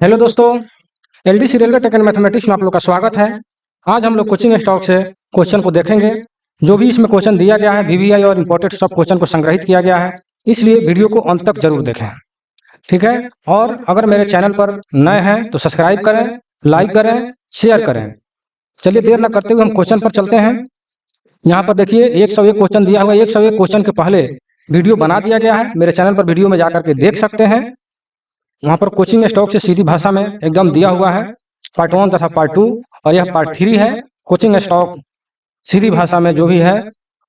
Hello दोस्तों, LDC railway tech and mathematics में आप लोग का स्वागत है। आज हम लोग कोचिंग स्टॉक से क्वेश्चन को देखेंगे। जो भी इसमें क्वेश्चन दिया गया है वीवीआई और इंपोर्टेड सब क्वेश्चन को संग्रहित किया गया है, इसलिए वीडियो को अंत तक जरूर देखें, ठीक है। और अगर मेरे चैनल पर नए हैं तो सब्सक्राइब करें, लाइक करें, शेयर करें। चलिए देर न करते हुए हम क्वेश्चन पर चलते हैं। यहाँ पर देखिए 101 क्वेश्चन दिया हुआ है। 101 क्वेश्चन के पहले वीडियो बना दिया गया है, मेरे चैनल पर वीडियो में जाकर के देख सकते हैं। वहाँ पर कोचिंग स्टॉक से सीधी भाषा में एकदम दिया हुआ है, पार्ट 1 तथा पार्ट 2 और यह पार्ट 3 है। कोचिंग स्टॉक सीधी भाषा में जो भी है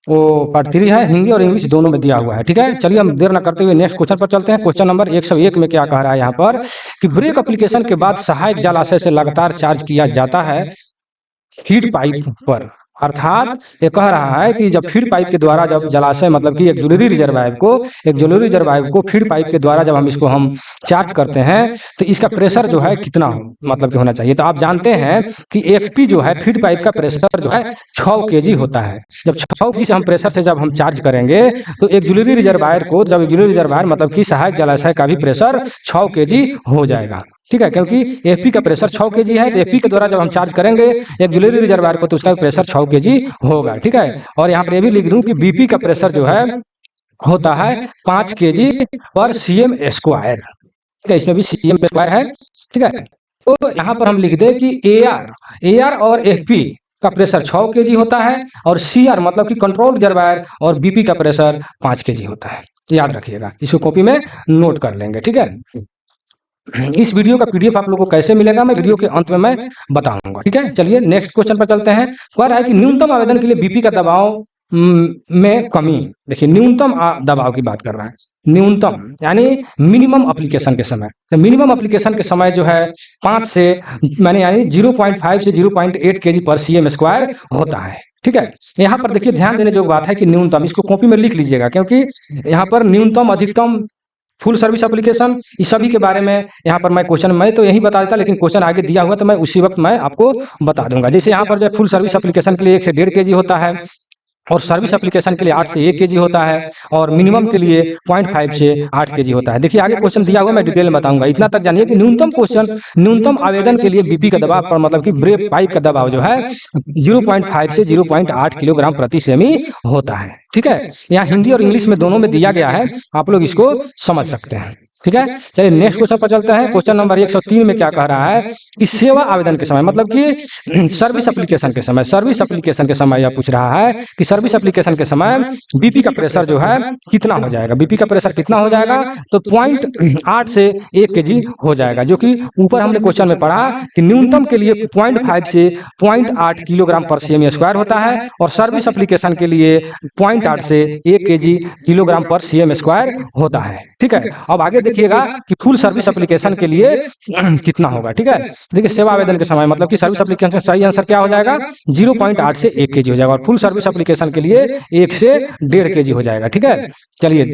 वो पार्ट 3 है, हिंदी और इंग्लिश दोनों में दिया हुआ है, ठीक है। चलिए हम देर न करते हुए नेक्स्ट क्वेश्चन पर चलते हैं। क्वेश्चन नंबर 101 में क्या कह रहा है यहाँ पर कि ब्रेक एप्लीकेशन के बाद सहायक जलाशय से लगातार चार्ज किया जाता है फीड पाइप पर। अर्थात ये कह रहा है कि जब फीड पाइप के द्वारा जब जलाशय मतलब कि एक जुलरी रिजर्वायर को फीड पाइप के द्वारा जब इसको हम चार्ज करते हैं तो इसका प्रेशर जो है कितना मतलब कि होना चाहिए। तो आप जानते हैं कि एफपी जो है फीड पाइप का प्रेशर जो है 6 केजी होता है। जब 6 केजी से हम प्रेशर से जब हम चार्ज करेंगे तो एक जुलरी रिजर्वायर को जब जुलरी रिजर्वायर मतलब कि सहायक जलाशय का भी प्रेशर 6 केजी हो जाएगा, ठीक है। क्योंकि एफपी का प्रेशर 6 केजी है तो एफपी के द्वारा जब हम चार्ज करेंगे एक जुलरी रिजर्वायर को तो उसका प्रेशर 6 केजी होगा, ठीक है। और यहाँ पर ये भी लिख दूं कि बीपी का प्रेशर जो है होता है 5 केजी पर सीएम स्क्वायर, ठीक है। इसमें भी सीएम स्क्वायर है, ठीक है। तो यहाँ पर हम लिख दें कि एआर और एफपी का प्रेशर 6 केजी होता है और सीआर मतलब कि कंट्रोल रिजर्वायर और बीपी का प्रेशर 5 केजी होता है। याद रखिएगा, इसको कॉपी में नोट कर लेंगे, ठीक है। इस वीडियो का पीडीएफ आप लोगों को कैसे मिलेगा मैं वीडियो के अंत में मैं बताऊंगा, ठीक है। चलिए नेक्स्ट क्वेश्चन पर चलते हैं। कह रहा है कि न्यूनतम आवेदन के लिए बीपी का दबाव में कमी। देखिए न्यूनतम दबाव की बात कर रहा है, न्यूनतम यानी मिनिमम एप्लीकेशन के समय। तो मिनिमम एप्लीकेशन के समय जो है 5 से मैंने यानी 0.5 से 0.8 केजी पर सीएम स्क्वायर होता है, ठीक है। यहाँ पर देखिए ध्यान देने जो बात है कि न्यूनतम, इसको कॉपी में लिख लीजिएगा क्योंकि यहाँ पर न्यूनतम, अधिकतम, फुल सर्विस एप्लीकेशन इस सभी के बारे में यहाँ पर मैं क्वेश्चन मैं तो यही बता देता, लेकिन क्वेश्चन आगे दिया हुआ तो मैं उसी वक्त मैं आपको बता दूंगा। जैसे यहाँ पर जो फुल सर्विस एप्लीकेशन के लिए 1 से 1.5 केजी होता है और सर्विस एप्लीकेशन के लिए 8 से 1 केजी होता है और मिनिमम के लिए 0.5 से 8 केजी होता है। देखिए आगे क्वेश्चन दिया हुआ मैं डिटेल में बताऊंगा, इतना तक जानिए कि न्यूनतम आवेदन के लिए बीपी का दबाव पर मतलब कि ब्रेक पाइप का दबाव जो है 0.5 से 0.8 किलोग्राम प्रति सेमी होता है, ठीक है। यहाँ हिंदी और इंग्लिश में दोनों में दिया गया है, आप लोग इसको समझ सकते हैं, ठीक है। चलिए नेक्स्ट क्वेश्चन पर चलते हैं। क्वेश्चन नंबर 103 में क्या कह रहा है कि सेवा आवेदन के समय मतलब कि सर्विस एप्लीकेशन के समय यह पूछ रहा है कि सर्विस एप्लीकेशन के समय बीपी का प्रेशर जो है कितना हो जाएगा। बीपी का प्रेशर कितना हो जाएगा तो 0.8 से 1 केजी हो जाएगा, जो कि ऊपर हमने क्वेश्चन में पढ़ा कि न्यूनतम के लिए 0.5 से 0.8 किलोग्राम पर सीएम स्क्वायर होता है और सर्विस एप्लीकेशन के लिए 0.8 से 1 केजी किलोग्राम पर सीएम स्क्वायर होता है, ठीक है। अब आगे देखिएगा कि फुल सर्विस एप्लीकेशन के लिए कितना होगा, ठीक है। देखिए सेवा आवेदन के समय मतलब कि सर्विस एप्लीकेशन का सही आंसर क्या हो जाएगा 0.8 से 1 केजी हो जाएगा और फुल सर्विस एप्लीकेशन के लिए 1 से 1.5 केजी हो जाएगा, ठीक है। चलिए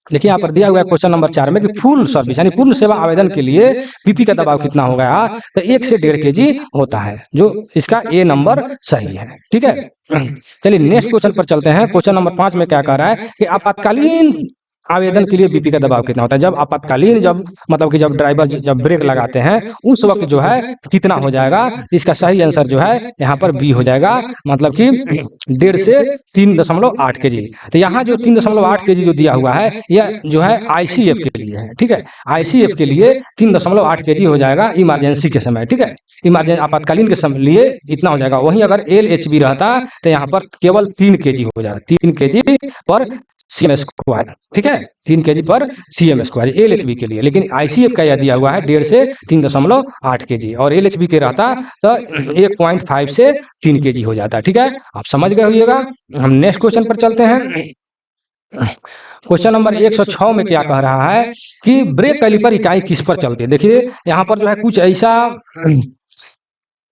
देखिए यहाँ पर दिया हुआ है क्वेश्चन नंबर 4 में कि फुल सर्विस यानी पूर्ण सेवा आवेदन के लिए बीपी का दबाव कितना हो गया तो 1 से 1.5 केजी होता है, जो इसका ए नंबर सही है, ठीक है। चलिए नेक्स्ट क्वेश्चन पर चलते हैं। क्वेश्चन नंबर 5 में क्या कह रहा है कि आपातकालीन आवेदन के लिए बीपी का दबाव कितना होता है। जब आपातकालीन जब मतलब कि जब ड्राइवर जब ब्रेक लगाते हैं उस वक्त जो है कितना हो जाएगा, इसका सही आंसर जो है यहाँ पर बी हो जाएगा, मतलब कि 1.5 से 3.8 केजी। तो यहाँ जो 3.8 केजी जो दिया हुआ है यह जो है आईसीएफ के लिए है, ठीक है। आईसीएफ के लिए 3.8 केजी हो जाएगा इमरजेंसी के समय, ठीक है। इमरजेंसी आपातकालीन के समय लिए इतना हो जाएगा। वहीं अगर एलएचबी रहता तो यहाँ पर केवल 3 केजी हो जाएगा, 3 केजी पर सीएम स्क्वायर, ठीक है। 3 केजी पर सीएम स्क्वायर एलएचबी के लिए, लेकिन आईसीएफ का यह दिया हुआ है 1.5 से 3.8 केजी और एलएचबी के रहता तो 1.5 से 3 केजी हो जाता, ठीक है। आप समझ गए होइएगा। हम नेक्स्ट क्वेश्चन पर चलते हैं। क्वेश्चन नंबर 106 में क्या कह रहा है कि ब्रेक कैलिपर इकाई किस पर चलती है। देखिए यहाँ पर जो है कुछ ऐसा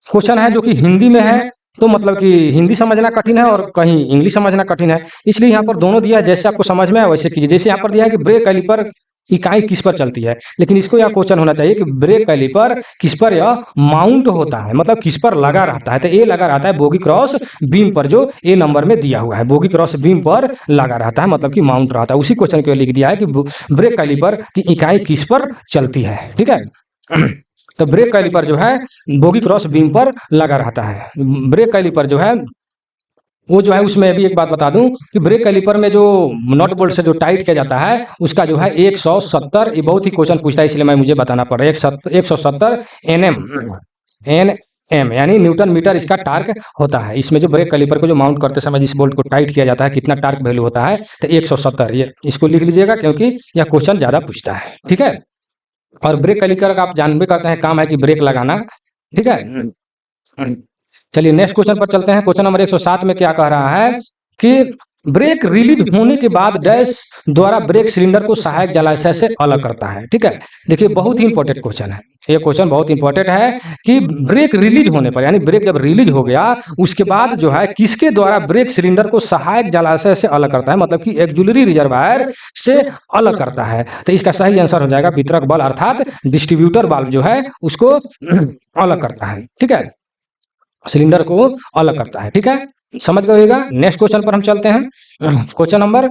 क्वेश्चन है जो कि हिंदी में है, तो मतलब कि हिंदी समझना कठिन है और कहीं इंग्लिश समझना कठिन है, इसलिए यहाँ पर दोनों दिया है, जैसे आपको समझ में आए वैसे कीजिए। जैसे यहाँ पर दिया है कि ब्रेक कैलिपर इकाई किस पर चलती है, लेकिन इसको यह क्वेश्चन होना चाहिए कि ब्रेक कैलिपर किस पर यह माउंट होता है, मतलब किस पर लगा रहता है। तो ए लगा रहता है बोगी क्रॉस बीम पर, जो ए नंबर में दिया हुआ है बोगी क्रॉस बीम पर लगा रहता है, मतलब कि माउंट रहता है। उसी क्वेश्चन को लिख दिया है कि ब्रेक कैलिपर की इकाई किस पर चलती है, ठीक है। तो ब्रेक कैलिपर जो है बोगी क्रॉस बीम पर लगा रहता है। ब्रेक कैलिपर जो है वो जो है उसमें भी एक बात बता दूं कि ब्रेक कैलिपर में जो नट बोल्ट से जो टाइट किया जाता है उसका जो है 170, ये बहुत ही क्वेश्चन पूछता है इसलिए मैं मुझे बताना पड़ रहा है, 170 एन एम यानी न्यूटन मीटर इसका टार्क होता है। इसमें जो ब्रेक कैलिपर को जो माउंट करते समय जिस बोल्ट को टाइट किया जाता है कितना टार्क वैल्यू होता है, तो 170, ये इसको लिख लीजिएगा क्योंकि यह क्वेश्चन ज्यादा पूछता है। ठीक है, और ब्रेक कैलिपर का आप जानबे करते हैं काम है कि ब्रेक लगाना। ठीक है, चलिए नेक्स्ट क्वेश्चन पर चलते हैं। क्वेश्चन नंबर 107 में क्या कह रहा है कि ब्रेक रिलीज होने के बाद डैश द्वारा ब्रेक सिलेंडर को सहायक जलाशय से अलग करता है। ठीक है, देखिए बहुत ही इंपॉर्टेंट क्वेश्चन है ये, क्वेश्चन बहुत इंपॉर्टेंट है कि ब्रेक रिलीज होने पर यानी ब्रेक जब रिलीज हो गया उसके बाद जो है किसके द्वारा ब्रेक सिलेंडर को सहायक जलाशय से अलग करता है, मतलब कि एक्जुलरी रिजर्वायर से अलग करता है। तो इसका सही आंसर हो जाएगा वितरक बल अर्थात डिस्ट्रीब्यूटर वाल्व जो है उसको अलग करता है। ठीक है, सिलेंडर को अलग करता है। ठीक है, समझ गएगा। नेक्स्ट क्वेश्चन पर हम चलते हैं। क्वेश्चन नंबर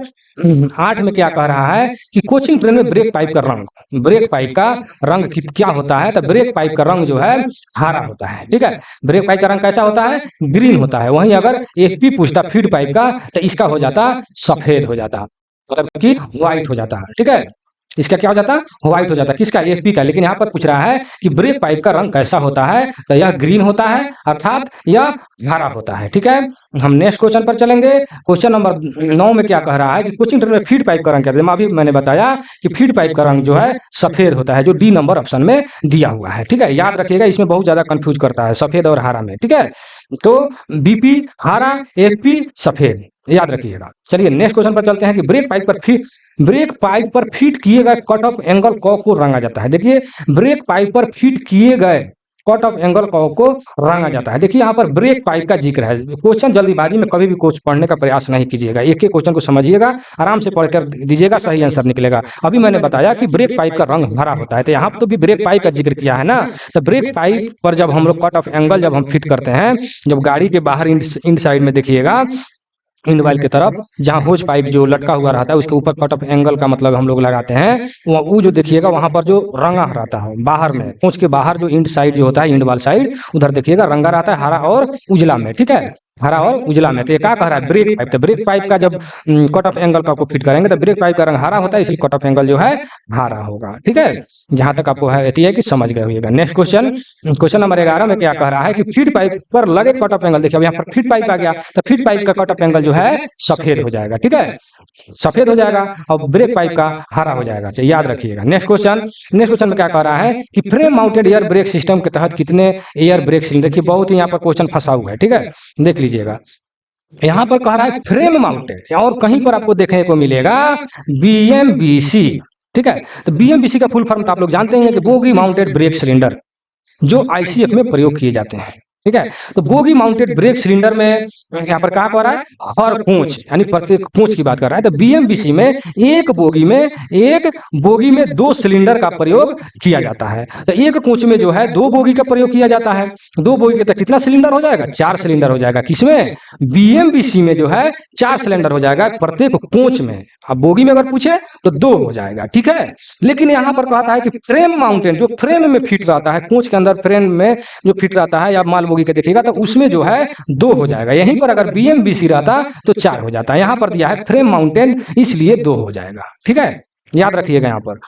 8 में क्या कह रहा है कि कोचिंग ट्रेन में ब्रेक पाइप का रंग, ब्रेक पाइप का रंग क्या होता है, तो ब्रेक पाइप का रंग जो है हरा होता है। ठीक है, ब्रेक पाइप का रंग कैसा होता है, ग्रीन होता है। वहीं अगर एफपी पूछता फीड पाइप का तो इसका हो जाता सफेद हो जाता, मतलब कि व्हाइट हो जाता। ठीक है, इसका क्या हो जाता, व्हाइट हो जाता, किसका, एफपी का। लेकिन यहाँ पर पूछ रहा है कि ब्रेक पाइप का रंग कैसा होता है, तो यह ग्रीन होता है अर्थात यह हरा होता है। ठीक है, हम नेक्स्ट क्वेश्चन पर चलेंगे। क्वेश्चन नंबर 9 में क्या कह रहा है कि कोचिंग ट्रेन में फीड पाइप का रंग क्या है। अभी मैंने बताया कि फीड पाइप का रंग जो है सफेद होता है, जो डी नंबर ऑप्शन में दिया हुआ है। ठीक है, याद रखिएगा, इसमें बहुत ज्यादा कंफ्यूज करता है सफेद और हरा में। ठीक है, तो बीपी हरा, एफपी सफेद, याद रखिएगा। चलिए नेक्स्ट क्वेश्चन पर चलते हैं कि ब्रेक पाइप पर फिट किए गए कट ऑफ एंगल कॉक को रंगा जाता है। देखिए ब्रेक पाइप पर फिट किए गए कट ऑफ एंगल कॉक को रंगा जाता है। देखिए यहाँ पर ब्रेक पाइप का जिक्र है। क्वेश्चन जल्दीबाजी में कभी भी कुछ पढ़ने का प्रयास नहीं कीजिएगा, एक एक क्वेश्चन को समझिएगा, आराम से पढ़कर दीजिएगा, सही आंसर निकलेगा। अभी मैंने बताया कि ब्रेक पाइप का रंग हरा होता है, तो यहाँ पर तो भी ब्रेक पाइप का जिक्र किया है ना। तो ब्रेक पाइप पर जब हम लोग कट ऑफ एंगल जब हम फिट करते हैं, जब गाड़ी के बाहर इंड साइड में देखिएगा, इंड वाइल की तरफ जहाँ होज पाइप जो लटका हुआ रहता है उसके ऊपर कट ऑफ एंगल का मतलब हम लोग लगाते हैं, वो जो देखिएगा वहां पर जो रंगा रहता है बाहर में, पूंछ के बाहर जो इंड साइड जो होता है, इंड वाल साइड, उधर देखिएगा रंगा रहता है हरा और उजला में। ठीक है, हरा और उजला में। तो ये क्या कह रहा है, ब्रेक पाइप। तो ब्रेक पाइप का जब कट ऑफ एंगल का आपको फिट करेंगे तो ब्रेक पाइप का रंग हरा होता है, इसलिए कट ऑफ एंगल जो है हरा होगा। ठीक है, जहां तक आपको है कि समझ गए होइएगा। नेक्स्ट क्वेश्चन, क्वेश्चन नंबर 11 में क्या कह रहा है कि फीड पाइप पर लगे कट ऑफ एंगल, देखिए अब यहाँ पर फीड पाइप आ गया, तो फीड पाइप का कट ऑफ एंगल जो है सफेद हो जाएगा। ठीक है, सफेद हो जाएगा और ब्रेक पाइप का हरा हो जाएगा, चाहिए याद रखिएगा। नेक्स्ट क्वेश्चन में क्या कह रहा है कि frame mounted air brake system के तहत कितने एयर ब्रेक सिलेंडर, देखिए बहुत ही यहाँ पर क्वेश्चन फंसा हुआ है। ठीक है, देख लीजिएगा, यहाँ पर कह रहा है फ्रेम माउंटेड, और कहीं पर आपको देखने को मिलेगा बीएमबीसी। ठीक है, तो बीएमबीसी का फुल फॉर्म तो आप लोग जानते हैं कि बोगी माउंटेड ब्रेक सिलेंडर, जो आईसीएफ में प्रयोग किए जाते हैं। ठीक है, तो बोगी माउंटेड ब्रेक सिलेंडर में यहाँ पर कहा रहा है हर कोच यानी प्रत्येक कोच की बात कर रहा है। तो बीएमबीसी में एक बोगी में 2 सिलेंडर का प्रयोग किया जाता है। तो एक कोच में जो है 2 बोगी का प्रयोग किया जाता है। 2 बोगी के तो कितना सिलेंडर हो जाएगा, 4 सिलेंडर हो जाएगा। किसमें, बीएमबीसी में जो है 4 सिलेंडर हो जाएगा प्रत्येक कोच में। अब बोगी में अगर पूछे तो 2 हो जाएगा। ठीक है, लेकिन यहाँ पर कहता है कि फ्रेम माउंटेन, जो फ्रेम में फिट रहता है, कोच के अंदर फ्रेम में जो फिट रहता है या माल बोगी का देखिएगा तो उसमें जो है 2 हो जाएगा। यहीं पर अगर बीएमबीसी रहता तो 4 हो जाता है। यहाँ पर दिया है फ्रेम माउंटेन, इसलिए 2 हो जाएगा। ठीक है, याद रखिएगा। यहाँ पर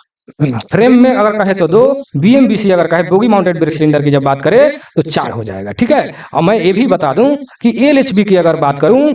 फ्रेम में अगर कहे तो 2, बीएमबीसी अगर कहे बोगी माउंटेड ब्रेक सिलेंडर की जब बात करें तो 4 हो जाएगा। ठीक है, और मैं ये भी बता दूं कि एलएचबी की अगर बात करूं,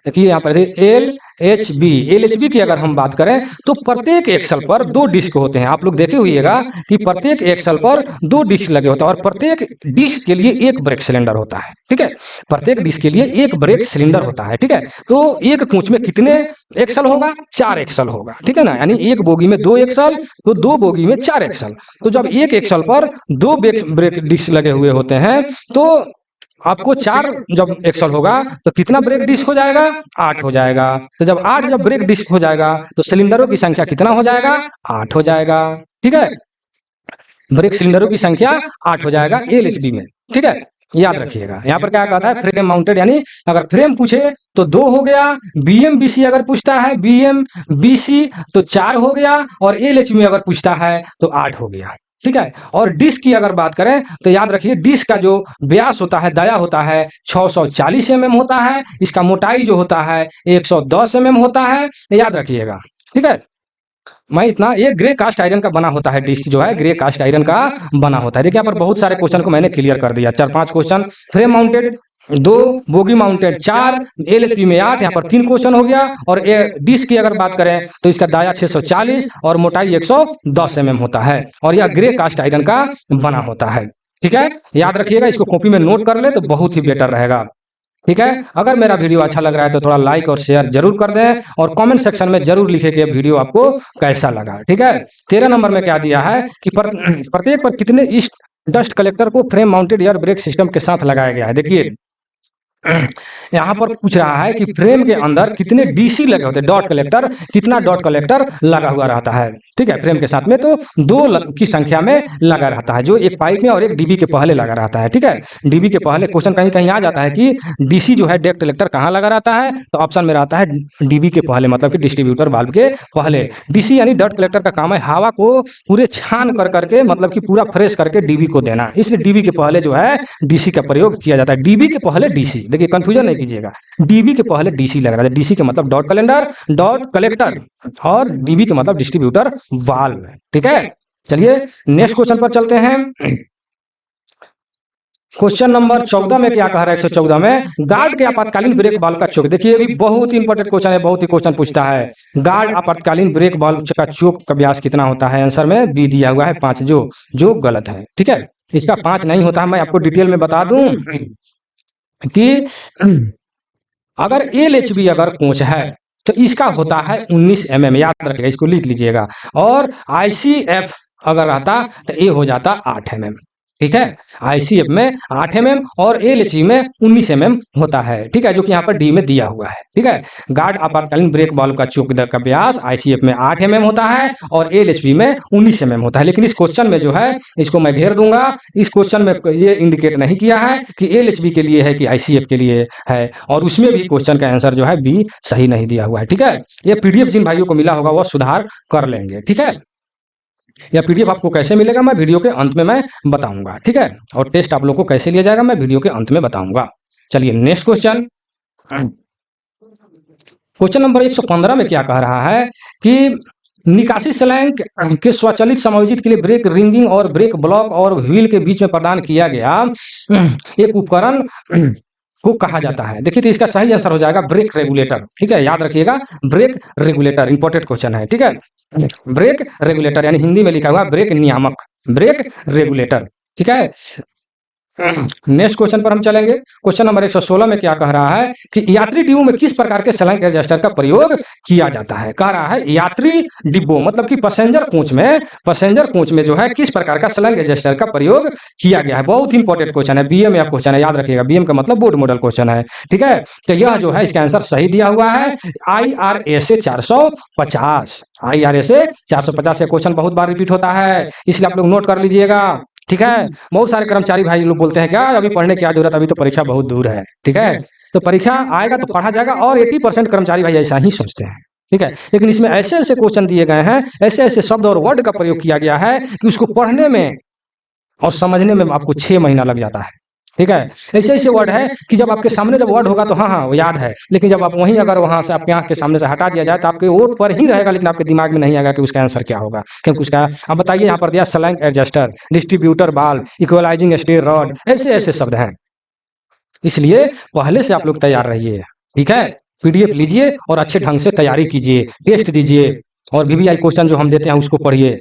देखिए यहाँ पर एलएचबी की अगर हम बात करें तो प्रत्येक एक्सल पर 2 डिस्क होते हैं। आप लोग देखे हुइएगा कि प्रत्येक एक्सल पर 2 डिस्क लगे होते हैं और प्रत्येक डिस्क के लिए एक ब्रेक सिलेंडर होता है। ठीक है, प्रत्येक डिस्क के लिए एक ब्रेक सिलेंडर होता है। ठीक है, तो एक कोच में कितने एक्सल होगा, 4 एक्सल होगा। ठीक है ना, यानी एक बोगी में 2 एक्सल, तो 2 बोगी में 4 एक्सल। तो जब एक एक्सल पर 2 ब्रेक डिस्क लगे हुए होते हैं तो आपको 4 जब एक्सल होगा तो कितना ब्रेक डिस्क हो जाएगा, 8 हो जाएगा। तो जब 8 जब ब्रेक डिस्क हो जाएगा तो सिलेंडरों की संख्या कितना हो जाएगा, 8 हो जाएगा। ठीक है, ब्रेक सिलेंडरों की संख्या 8 हो जाएगा एलएचबी में। ठीक है, याद रखिएगा। यहाँ पर क्या कहता है, फ्रेम माउंटेड, यानी अगर फ्रेम पूछे तो 2 हो गया, बीएम बीसी अगर पूछता है बीएम बीसी तो 4 हो गया, और एलएचबी में अगर पूछता है तो 8 हो गया। ठीक है। और डिस्क की अगर बात करें तो याद रखिए, डिस्क का जो व्यास होता है, दाया होता है 640 mm होता है, इसका मोटाई जो होता है 110 mm होता है, याद रखिएगा। ठीक है। मैं इतना, ये ग्रे कास्ट आयरन का बना होता है, डिस्क जो है ग्रे कास्ट आयरन का बना होता है। देखिए यहाँ पर बहुत सारे क्वेश्चन को मैंने क्लियर कर दिया, 4-5 question. Frame mounted 2, bogie mounted 4, LHB में 8, यहाँ पर 3 क्वेश्चन हो गया। और डिस्क की अगर बात करें तो इसका दाया 640 और मोटाई 110 mm होता है, और यह ग्रे कास्ट आयरन का बना होता है। ठीक है, याद रखिएगा, इसको कॉपी में नोट कर ले तो बहुत ही बेटर रहेगा। ठीक है। अगर मेरा वीडियो अच्छा लग रहा है तो थोड़ा लाइक और शेयर जरूर कर दें, और कमेंट सेक्शन में जरूर लिखे कि वीडियो आपको कैसा लगा। ठीक है। 13 नंबर में क्या दिया है कि प्रत्येक पर कितने ईस्ट डस्ट कलेक्टर को frame mounted air brake system के साथ लगाया गया है। देखिए यहाँ पर पूछ रहा है कि फ्रेम के अंदर कितने डीसी लगे होते हैं, डॉट कलेक्टर, कितना डॉट कलेक्टर लगा हुआ रहता है। ठीक है, फ्रेम के साथ में तो 2 की संख्या में लगा रहता है, जो एक पाइप में और एक डीबी के पहले लगा रहता है। ठीक है, डीबी के पहले क्वेश्चन कहीं कहीं आ जाता है कि डीसी जो है डॉट कलेक्टर कहाँ लगा रहता है, तो ऑप्शन में रहता है डीबी के पहले, मतलब कि डिस्ट्रीब्यूटर वाल्व के पहले। डीसी यानी डॉट कलेक्टर का काम है हवा को पूरे छान कर करके, मतलब कि पूरा फ्रेश करके डीबी को देना, इसलिए डीबी के पहले जो है डीसी का प्रयोग किया जाता है। डीबी के पहले डीसी, देखिए कंफ्यूजन नहीं कीजिएगा, डीबी के पहले डीसी लग रहा है। डीसी के मतलब डॉट कैलेंडर, डॉट कलेक्टर, और डीबी के मतलब डिस्ट्रीब्यूटर वाल्व। ठीक है, चलिए नेक्स्ट क्वेश्चन पर चलते हैं। क्वेश्चन नंबर 14 में क्या कह रहा है, 114 में गार्ड के आपातकालीन ब्रेक वाल्व का चोक। देखिए ये भी बहुत ही इंपॉर्टेंट क्वेश्चन है, बहुत ही क्वेश्चन पूछता है। गार्ड आपातकालीन ब्रेक वाल्व का चोक का व्यास कितना होता है, आंसर में बी दिया हुआ है 5, जो गलत है। ठीक है, इसका 5 नहीं होता है। मैं आपको डिटेल में बता दूं कि अगर एलएचबी अगर कोच है तो इसका होता है 19 mm, याद रखिएगा, इसको लिख लीजिएगा। और आईसीएफ अगर रहता तो ये हो जाता 8 mm। ठीक है, आईसीएफ में 8 mm और एलएचबी में 19 mm होता है। ठीक है, जो कि यहाँ पर डी में दिया हुआ है। ठीक है, गार्ड आपातकालीन ब्रेक वाल्व का चोक का व्यास आईसीएफ में 8 mm होता है और एलएचबी में 19 mm होता है। लेकिन इस क्वेश्चन में जो है, इसको मैं घेर दूंगा, इस क्वेश्चन में ये इंडिकेट नहीं किया है कि एलएचबी के लिए है कि आईसीएफ के लिए है, और उसमें भी क्वेश्चन का आंसर जो है बी सही नहीं दिया हुआ है। ठीक है, ये पीडीएफ जिन भाइयों को मिला होगा वह सुधार कर लेंगे। ठीक है, यह पीडीएफ आपको कैसे मिलेगा मैं वीडियो के अंत में मैं बताऊंगा। ठीक है, और टेस्ट आप लोग को कैसे लिया जाएगा मैं वीडियो के अंत में बताऊंगा। चलिए नेक्स्ट क्वेश्चन, क्वेश्चन नंबर 115 में क्या कह रहा है कि निकासी स्लैंक के स्वचालित समायोजित के लिए ब्रेक रिंगिंग और ब्रेक ब्लॉक और व्हील के बीच में प्रदान किया गया एक उपकरण को कहा जाता है। देखिए तो इसका सही आंसर हो जाएगा ब्रेक रेगुलेटर। ठीक है, याद रखिएगा, ब्रेक रेगुलेटर इंपॉर्टेंट क्वेश्चन है। ठीक है, ब्रेक रेगुलेटर यानी हिंदी में लिखा हुआ ब्रेक नियामक, ब्रेक रेगुलेटर। ठीक है, नेक्स्ट क्वेश्चन पर हम चलेंगे। क्वेश्चन नंबर 116 में क्या कह रहा है कि यात्री डिब्बों में किस प्रकार के स्लैंक एडजस्टर का प्रयोग किया जाता है। कह रहा है यात्री डिब्बों मतलब कि पैसेंजर कोच में जो है किस प्रकार का स्लैंक एडजस्टर का प्रयोग किया गया है। बहुत इंपॉर्टेंट क्वेश्चन है, बीएम या क्वेश्चन है, याद रखिएगा, बीएम का मतलब बोर्ड मॉडल क्वेश्चन है। ठीक है, तो यह जो है इसका आंसर सही दिया हुआ है IRA 450। IRA 450 से क्वेश्चन बहुत बार रिपीट होता है, इसलिए आप लोग नोट कर लीजिएगा। ठीक है, बहुत सारे कर्मचारी भाई लोग बोलते हैं क्या अभी पढ़ने की क्या जरूरत, अभी तो परीक्षा बहुत दूर है। ठीक है, तो परीक्षा आएगा तो पढ़ा जाएगा, और 80% कर्मचारी भाई ऐसा ही सोचते हैं। ठीक है, लेकिन इसमें ऐसे ऐसे क्वेश्चन दिए गए हैं, ऐसे ऐसे शब्द और वर्ड का प्रयोग किया गया है कि उसको पढ़ने में और समझने में आपको 6 महीना लग जाता है। ठीक है, ऐसे ऐसे वर्ड है कि जब आपके सामने जब वर्ड होगा तो हाँ वो याद है, लेकिन जब आप वहीं अगर वहां से आपके आंख के सामने से हटा दिया जाए तो आपके ओट पर ही रहेगा, लेकिन आपके दिमाग में नहीं आएगा कि उसका आंसर क्या होगा। क्योंकि उसका आप बताइए, यहाँ पर दिया स्लैंक एडजस्टर, डिस्ट्रीब्यूटर बाल, इक्वलाइजिंग स्टीयर रॉड, ऐसे ऐसे शब्द हैं, इसलिए पहले से आप लोग तैयार रहिए। ठीक है, पीडीएफ लीजिए और अच्छे ढंग से तैयारी कीजिए, टेस्ट दीजिए, और VVI क्वेश्चन जो हम देते हैं उसको पढ़िए,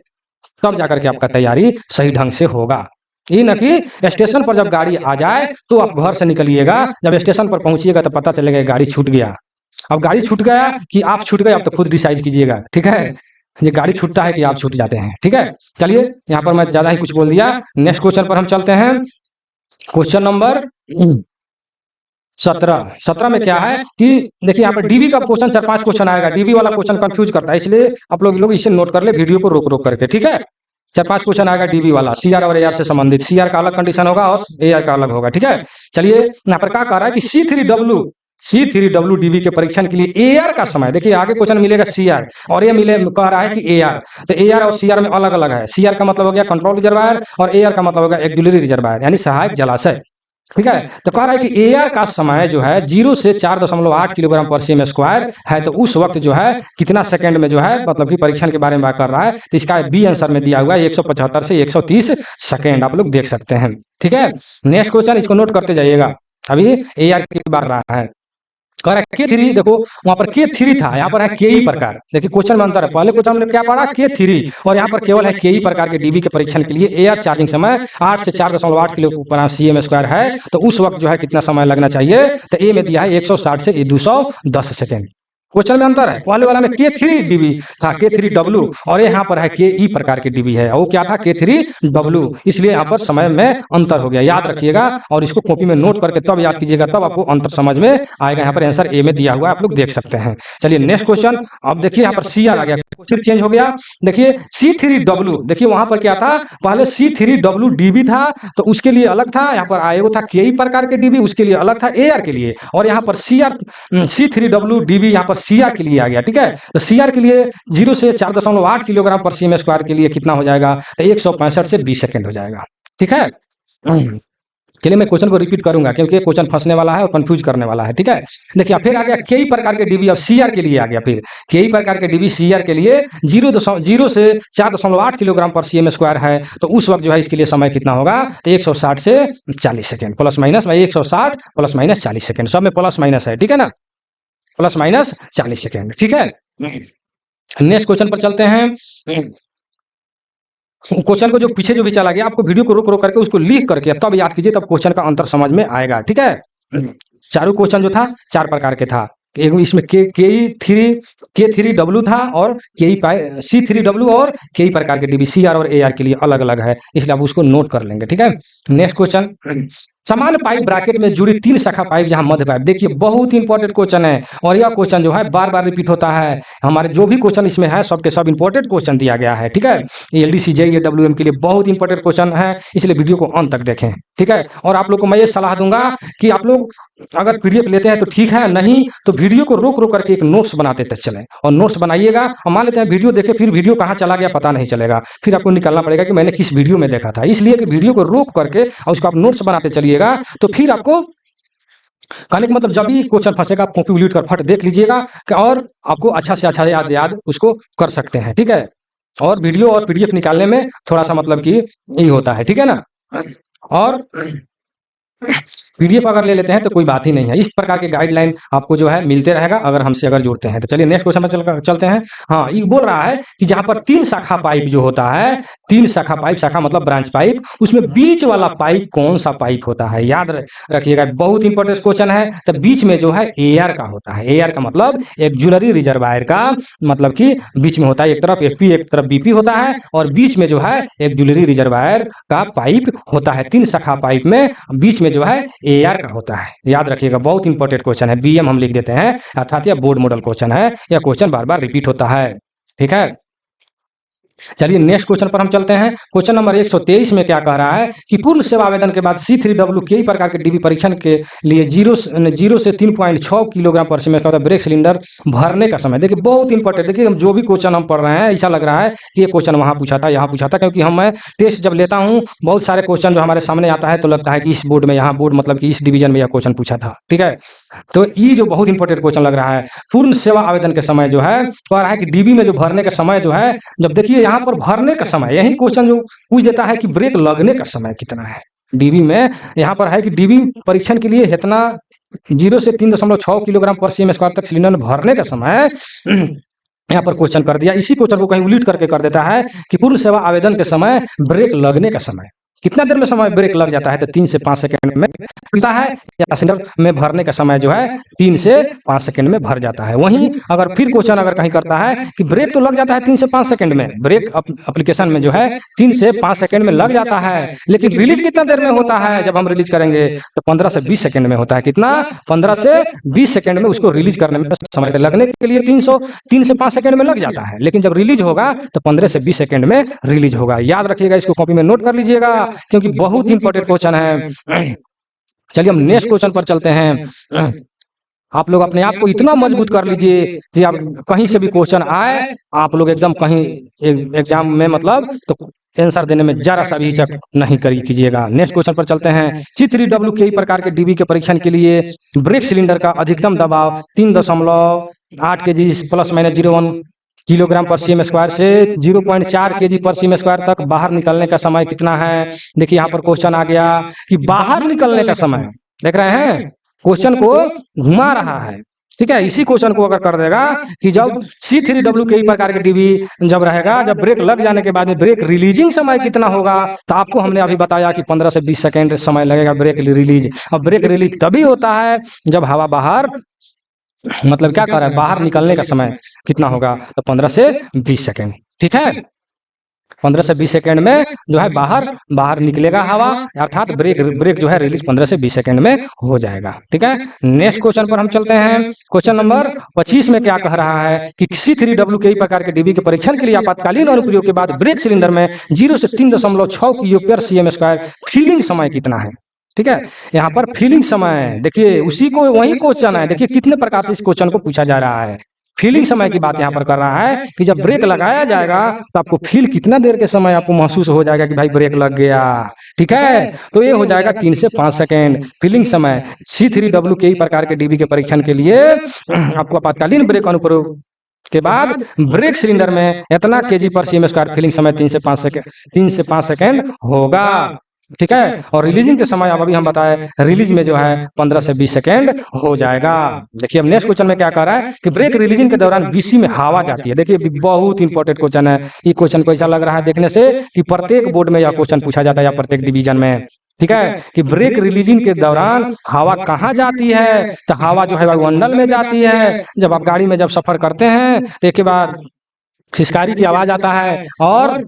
तब जाकर के आपका तैयारी सही ढंग से होगा। ये न कि स्टेशन पर जब गाड़ी आ जाए तो आप घर से निकलिएगा, जब स्टेशन पर पहुंचिएगा तो पता चलेगा गाड़ी छूट गया। अब गाड़ी छूट गया कि आप छूट गए, आप तो खुद डिसाइड कीजिएगा। ठीक है, ये गाड़ी छूटता है कि आप छूट जाते हैं। ठीक है, चलिए यहाँ पर मैं ज्यादा ही कुछ बोल दिया, नेक्स्ट क्वेश्चन पर हम चलते हैं। क्वेश्चन नंबर 17 में क्या है कि देखिए यहाँ पर डीबी का क्वेश्चन 4-5 क्वेश्चन आएगा, डीबी वाला क्वेश्चन कंफ्यूज करता है, इसलिए आप लोग इसे नोट कर ले वीडियो को रोक रोक करके। ठीक है, चार पांच क्वेश्चन आएगा डीबी वाला, सीआर और एआर से संबंधित। सीआर का अलग कंडीशन होगा और एआर का अलग होगा, ठीक है। चलिए यहाँ पर क्या कह रहा है कि C3W डीबी के परीक्षण के लिए एआर का समय, देखिए आगे क्वेश्चन मिलेगा सीआर और ये मिले कह रहा है कि एआर, तो एआर और सीआर में अलग अलग है। सीआर का मतलब हो गया कंट्रोल रिजर्वायर और एआर का मतलब होगा एक्जुलरी रिजर्वायर यानी सहायक जलाशय, ठीक है। तो कह रहा है कि एआर का समय जो है 0 से 4.8 किलोग्राम पर सीएम स्क्वायर है, तो उस वक्त जो है कितना सेकंड में जो है मतलब कि परीक्षण के बारे में बात कर रहा है। तो इसका बी आंसर में दिया हुआ है 175 से 130 सेकंड, आप लोग देख सकते हैं, ठीक है। नेक्स्ट क्वेश्चन इसको नोट करते जाइएगा, अभी एआर की बात रहा है। कह रहा है K3, देखो वहां पर K3 था, यहाँ पर है KE प्रकार। देखिए क्वेश्चन में अंतर है, पहले क्वेश्चन में क्या पढ़ा K3 और यहाँ पर केवल है KE प्रकार के डीबी के परीक्षण के लिए एआर चार्जिंग समय 8 से 4.8 किलो सीएम स्क्वायर है, तो उस वक्त जो है कितना समय लगना चाहिए। तो ए में दिया है 160 से 210 सेकेंड। क्वेश्चन में अंतर है, पहले वाला में K3 डीबी था K3W और यहाँ पर है KE प्रकार के डीबी है, वो क्या था K3W, इसलिए यहाँ पर समय में अंतर हो गया, याद रखिएगा और इसको कॉपी में नोट करके तब याद कीजिएगा, तब आपको अंतर समझ में आएगा। यहाँ पर आंसर ए में दिया हुआ है, आप लोग देख सकते हैं। चलिए नेक्स्ट क्वेश्चन, अब देखिए यहाँ पर सीआर आ गया, क्वेश्चन चेंज हो गया। देखिए C3W, देखिए वहां पर क्या था, पहले C3W डीबी था तो उसके लिए अलग था, यहाँ पर आएगा था KE प्रकार के डीबी, उसके लिए अलग था एआर के लिए, और यहाँ पर C3W डीबी यहाँ पर सीआर के लिए आ गया, ठीक है। तो सीआर के लिए 0 से 4.8 किलोग्राम पर सीएम स्क्वायर के लिए कितना हो जाएगा, 165 से 20 सेकंड हो जाएगा, ठीक है। चलिए मैं क्वेश्चन को रिपीट करूंगा क्योंकि क्वेश्चन फंसने वाला है और कंफ्यूज करने वाला है, ठीक है। देखिए फिर आ गया KE प्रकार के डीबी, अब सीआर के लिए आ गया, फिर KE प्रकार के डीबी सीआर के लिए 0 से 4.8 किलोग्राम पर सीएम स्क्वायर है, तो उस वक्त जो है इसके लिए समय कितना होगा, तो 160 से 40 second, plus minus 160 plus minus 40 second, सब में प्लस माइनस है, ठीक है ना, प्लस माइनस 40 सेकेंड, ठीक है। नेक्स्ट क्वेश्चन पर चलते हैं। क्वेश्चन को जो पीछे जो भी चला गया, आपको वीडियो को रोक रोक करके उसको लिख करके तब याद कीजिए, तब क्वेश्चन का अंतर समझ में आएगा, ठीक है। चारों क्वेश्चन जो था 4 प्रकार के था, इसमें K3W था और C3W और KE प्रकार के डीबी सीआर और एआर के लिए अलग अलग है, इसलिए आप उसको नोट कर लेंगे, ठीक है। नेक्स्ट क्वेश्चन, समान पाइप ब्रैकेट में जुड़ी 3 शाखा पाइप जहां मध्य पाइप, देखिए बहुत इंपॉर्टेंट क्वेश्चन है और यह क्वेश्चन जो है बार बार रिपीट होता है, हमारे जो भी क्वेश्चन इसमें है सबके सब इंपॉर्टेंट क्वेश्चन दिया गया है, ठीक है। LDC JEE WM के लिए बहुत इंपॉर्टेंट क्वेश्चन है, इसलिए वीडियो को अंत तक देखें, ठीक है। और आप लोग को मैं ये सलाह दूंगा कि आप लोग अगर PDF लेते हैं तो ठीक है, नहीं तो वीडियो को रोक रोक करके एक नोट्स बनाते चलें, और नोट्स बनाइएगा, और मान लेते हैं वीडियो देखे फिर वीडियो कहाँ चला गया पता नहीं चलेगा, फिर आपको निकालना पड़ेगा कि मैंने किस वीडियो में देखा था, इसलिए कि वीडियो को रोक करके और उसको आप नोट्स बनाते चलिएगा, तो फिर आपको कहने का मतलब जब भी क्वेश्चन फंसेगा आप कॉपी उलीट कर फट देख लीजिएगा और आपको अच्छा से अच्छा याद उसको कर सकते हैं, ठीक है। और वीडियो और PDF निकालने में थोड़ा सा मतलब कि यही होता है, ठीक है ना। और PDF अगर ले लेते हैं तो कोई बात ही नहीं है, इस प्रकार के गाइडलाइन आपको जो है मिलते रहेगा अगर हमसे अगर जुड़ते हैं। तो चलिए नेक्स्ट क्वेश्चन में चलते हैं। हाँ, ये बोल रहा है कि जहां पर 3 शाखा पाइप जो होता है, 3 शाखा पाइप, शाखा मतलब ब्रांच पाइप, उसमें बीच वाला पाइप कौन सा पाइप होता है, याद रखिएगा, बहुत इंपॉर्टेंट क्वेश्चन है। तो बीच में जो है एआर का होता है, एआर का मतलब एक्जुलरी रिजर्वायर का मतलब कि बीच में होता है, एक तरफ FP एक तरफ BP होता है और बीच में जो है एक्जुलरी रिजर्वायर का पाइप होता है। 3 शाखा पाइप में बीच में जो है एआर का होता है, याद रखिएगा, बहुत इंपॉर्टेंट क्वेश्चन है, BM हम लिख देते हैं, अर्थात यह बोर्ड मॉडल क्वेश्चन है, यह क्वेश्चन बार बार रिपीट होता है, ठीक है। चलिए नेक्स्ट क्वेश्चन पर हम चलते हैं। क्वेश्चन नंबर 123 में क्या कह रहा है कि पूर्ण सेवा आवेदन के बाद C3W KE प्रकार के डीबी परीक्षण के लिए 0 से 3.6 किलोग्राम पर सीमेंट का ब्रेक सिलेंडर भरने का समय, देखिए बहुत इंपॉर्टेंट, देखिए जो भी क्वेश्चन हम पढ़ रहे हैं ऐसा लग रहा है कि ये क्वेश्चन वहाँ पूछा था, यहाँ पूछा था, क्योंकि मैं टेस्ट जब लेता हूँ बहुत सारे क्वेश्चन जो हमारे सामने आता है तो लगता है कि इस बोर्ड में, यहाँ बोर्ड मतलब कि इस डिवीजन में यह क्वेश्चन पूछा था, ठीक है। तो ये जो बहुत इंपॉर्टेंट क्वेश्चन लग रहा है, पूर्ण सेवा आवेदन के समय जो है कह रहा है कि डीबी में जो भरने का समय जो है, जब देखिए यहाँ पर भरने का समय, यही क्वेश्चन जो पूछ देता है कि ब्रेक लगने का समय कितना है डीबी में, यहाँ पर है कि डीबी परीक्षण के लिए इतना 0 से 3.6 किलोग्राम पर सीएम स्क्वायर तक सिलेंडर भरने का समय यहाँ पर क्वेश्चन कर दिया। इसी क्वेश्चन को कहीं उलीट करके कर देता है कि पूर्ण सेवा आवेदन के समय ब्रेक लगने का समय, कितना देर में समय ब्रेक लग जाता है? तो 3 से 5 सेकंड में मिलता है, या सिलेंडर में भरने का समय जो है 3 से 5 सेकंड में भर जाता है। वहीं अगर फिर क्वेश्चन अगर कहीं करता है कि ब्रेक तो लग जाता है 3 से 5 सेकंड में, ब्रेक एप्लीकेशन में जो है 3 से 5 सेकंड में लग जाता है, लेकिन रिलीज कितना देर में होता है? जब हम रिलीज करेंगे तो 15 से 20 सेकंड में होता है। कितना? 15 से 20 सेकंड में उसको रिलीज करने में समय लगने के लिए 3 से 5 सेकंड में लग जाता है, लेकिन जब रिलीज होगा तो 15 से 20 सेकंड में रिलीज होगा। याद रखिएगा, इसको कॉपी में नोट कर लीजिएगा, क्योंकि बहुत इंपॉर्टेंट क्वेश्चन है। चलिए हम नेक्स्ट क्वेश्चन पर चलते हैं। आप लोग अपने आप को इतना मजबूत कर लीजिए कि आप कहीं से भी क्वेश्चन आए, आप लोग एकदम कहीं एग्जाम में मतलब तो आंसर देने में जरा सा भी हिचक नहीं कीजिएगा। नेक्स्ट क्वेश्चन पर चलते हैं। C3W कई प्रकार के डीबी के परीक्षण के लिए ब्रेक सिलेंडर का अधिकतम दबाव 3.8 kg प्लस माइनस 0.1 किलोग्राम पर सीएम स्क्वायर से 0.4 kg पर सीएम स्क्वायर तक बाहर निकलने का समय कितना है? देखिए यहाँ पर क्वेश्चन आ गया कि बाहर निकलने का समय, देख रहे हैं क्वेश्चन को घुमा रहा है, ठीक है। इसी क्वेश्चन को अगर कर देगा कि जब C3W कई प्रकार के डीबी जब रहेगा, जब ब्रेक लग जाने के बाद में ब्रेक रिलीजिंग समय कितना होगा, तो आपको हमने अभी बताया कि 15 से 20 सेकंड समय लगेगा ब्रेक रिलीज। अब ब्रेक रिलीज तभी होता है जब हवा बाहर, मतलब क्या कर रहा है, बाहर निकलने का समय कितना होगा? तो 15 से 20 सेकंड, ठीक है। 15 से 20 सेकंड में जो है बाहर निकलेगा हवा, अर्थात ब्रेक जो है रिलीज 15 से 20 सेकंड में हो जाएगा, ठीक है। नेक्स्ट क्वेश्चन पर हम चलते हैं। क्वेश्चन नंबर 25 में क्या कह रहा है कि C3W कई प्रकार के डीबी के परीक्षण के लिए आपातकालीन अनुप्रयोग के बाद ब्रेक सिलेंडर में 0 से 3.6 kg/cm² फीलिंग समय कितना है? ठीक है, यहाँ पर फीलिंग समय देखिए, उसी को वही क्वेश्चन है। देखिए कितने प्रकार से इस क्वेश्चन को पूछा जा रहा है। फीलिंग समय की बात यहाँ पर कर रहा है कि जब ब्रेक लगाया जाएगा तो आपको फील कितना देर के समय आपको महसूस हो जाएगा कि भाई ब्रेक लग गया, ठीक है। तो ये हो जाएगा 3 से 5 सेकंड फीलिंग समय। C3W कई प्रकार के डीबी के परीक्षण के लिए आपको आपातकालीन ब्रेक अनुप्रयोग के बाद ब्रेक सिलेंडर में इतना kg/cm² फीलिंग समय 3 से 5 सेकंड होगा, ठीक है। और रिलीजिंग के समय अब अभी हम बताए, रिलीज में जो है 15 से 20 सेकंड हो जाएगा। देखिए अब नेक्स्ट क्वेश्चन में क्या कह रहा है कि ब्रेक रिलीजिंग के दौरान बीसी में हवा जाती है। देखिए बहुत इंपॉर्टेंट क्वेश्चन है। ये क्वेश्चन को ऐसा लग रहा है देखने से कि प्रत्येक बोर्ड में यह क्वेश्चन पूछा जाता है या प्रत्येक डिवीजन में, ठीक है, कि ब्रेक रिलीजिंग के दौरान हवा कहाँ जाती है? तो हवा जो है वायुमंडल में जाती है। जब आप गाड़ी में जब सफर करते हैं तो एक बार सिसकारी की आवाज आता है और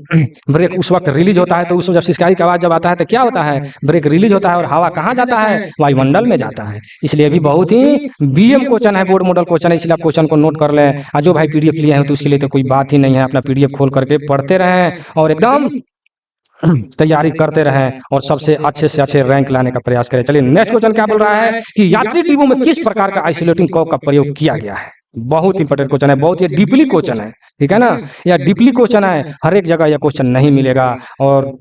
ब्रेक उस वक्त रिलीज होता है। तो उसमें जब सिसकारी की आवाज जब आता है तो क्या होता है? ब्रेक रिलीज होता है और हवा कहाँ जाता है? वायुमंडल में जाता है। इसलिए भी बहुत ही बीएम क्वेश्चन है, बोर्ड मॉडल क्वेश्चन है, इसलिए आप क्वेश्चन को नोट कर लें। और जो भाई पीडीएफ लिए हैं तो उसके लिए तो कोई बात ही नहीं है, अपना पीडीएफ खोल करके पढ़ते रहें और एकदम तैयारी करते रहें और सबसे अच्छे से अच्छे रैंक लाने का प्रयास करें। चलिए नेक्स्ट क्वेश्चन क्या बोल रहा है कि यात्री डिब्बों में किस प्रकार का आइसोलेटिंग कॉक का प्रयोग किया गया है? बहुत इंपॉर्टेंट क्वेश्चन है, बहुत ही डीपली क्वेश्चन है, ठीक है ना। यह डीपली क्वेश्चन है, हर एक जगह यह क्वेश्चन नहीं मिलेगा और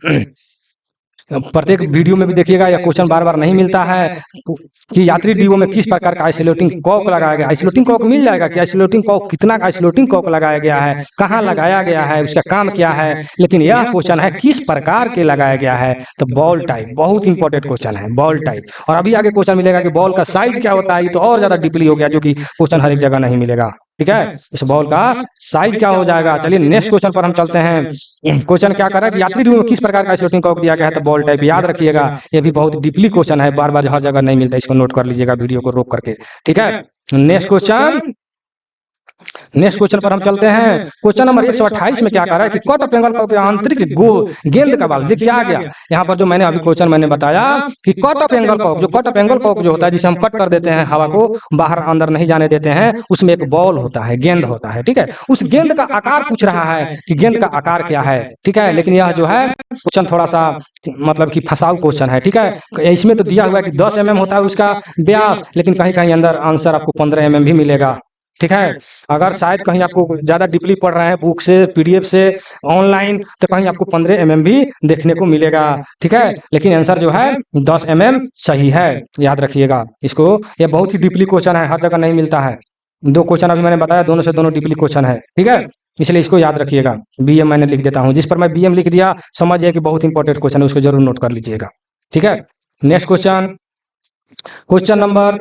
प्रत्येक वीडियो में भी देखिएगा यह क्वेश्चन बार बार नहीं मिलता है कि यात्री डिब्बों में किस प्रकार का आइसोलेटिंग कॉक लगाया गया। आइसोलेटिंग कॉक मिल जाएगा कि आइसोलेटिंग कॉक कितना आइसोलेटिंग कॉक लगाया गया है, कहाँ लगाया गया है, उसका काम क्या है, लेकिन यह क्वेश्चन है किस प्रकार के लगाया गया है। तो बॉल टाइप, बहुत इंपॉर्टेंट क्वेश्चन है बॉल टाइप। और अभी आगे क्वेश्चन मिलेगा कि बॉल का साइज क्या होता है, ये तो और ज्यादा डीपली हो गया, जो कि क्वेश्चन हर एक जगह नहीं मिलेगा, ठीक है। इस बॉल का साइज क्या हो जाएगा। चलिए नेक्स्ट क्वेश्चन पर हम चलते हैं। क्वेश्चन क्या कर रहा है कि यात्री डिब्बों में किस प्रकार का आइसोलेटिंग कॉक दिया गया है? तो बॉल टाइप। याद रखिएगा ये भी बहुत डीपली क्वेश्चन है, बार बार हर जगह नहीं मिलता, इसको नोट कर लीजिएगा वीडियो को रोक करके, ठीक है। नेक्स्ट क्वेश्चन पर हम चलते हैं। क्वेश्चन नंबर 128 में क्या कह रहा है कि कट ऑफ एंगल कॉक के आंतरिक गेंद का बल। देखिए आ गया यहाँ पर जो मैंने अभी क्वेश्चन मैंने बताया कि कट ऑफ एंगल कॉक, जो कट ऑफ एंगल कॉक जो होता है जिसे हम कट कर देते हैं, हवा को बाहर अंदर नहीं जाने देते हैं, उसमें एक बॉल होता है, गेंद होता है, ठीक है। उस गेंद का आकार पूछ रहा है कि गेंद का आकार क्या है, ठीक है। लेकिन यह जो है क्वेश्चन थोड़ा सा मतलब कि फंसाऊ क्वेश्चन है, ठीक है। इसमें तो दिया हुआ है कि 10 mm होता है उसका व्यास, लेकिन कहीं कहीं अंदर आंसर आपको 15 mm भी मिलेगा, ठीक है। अगर शायद कहीं आपको ज्यादा डीपली पढ़ रहे हैं बुक से, पीडीएफ से, ऑनलाइन, तो कहीं आपको 15 mm भी देखने को मिलेगा, ठीक है। लेकिन आंसर जो है 10 mm सही है, याद रखिएगा इसको। यह बहुत ही डीपली क्वेश्चन है, हर जगह नहीं मिलता है। दो क्वेश्चन अभी मैंने बताया, दोनों से दोनों डीपली क्वेश्चन है, ठीक है। इसलिए इसको याद रखिएगा। बीएम मैंने लिख देता हूँ, जिस पर मैं बीएम लिख दिया समझिए कि बहुत इंपॉर्टेंट क्वेश्चन है, उसको जरूर नोट कर लीजिएगा, ठीक है। नेक्स्ट क्वेश्चन, क्वेश्चन नंबर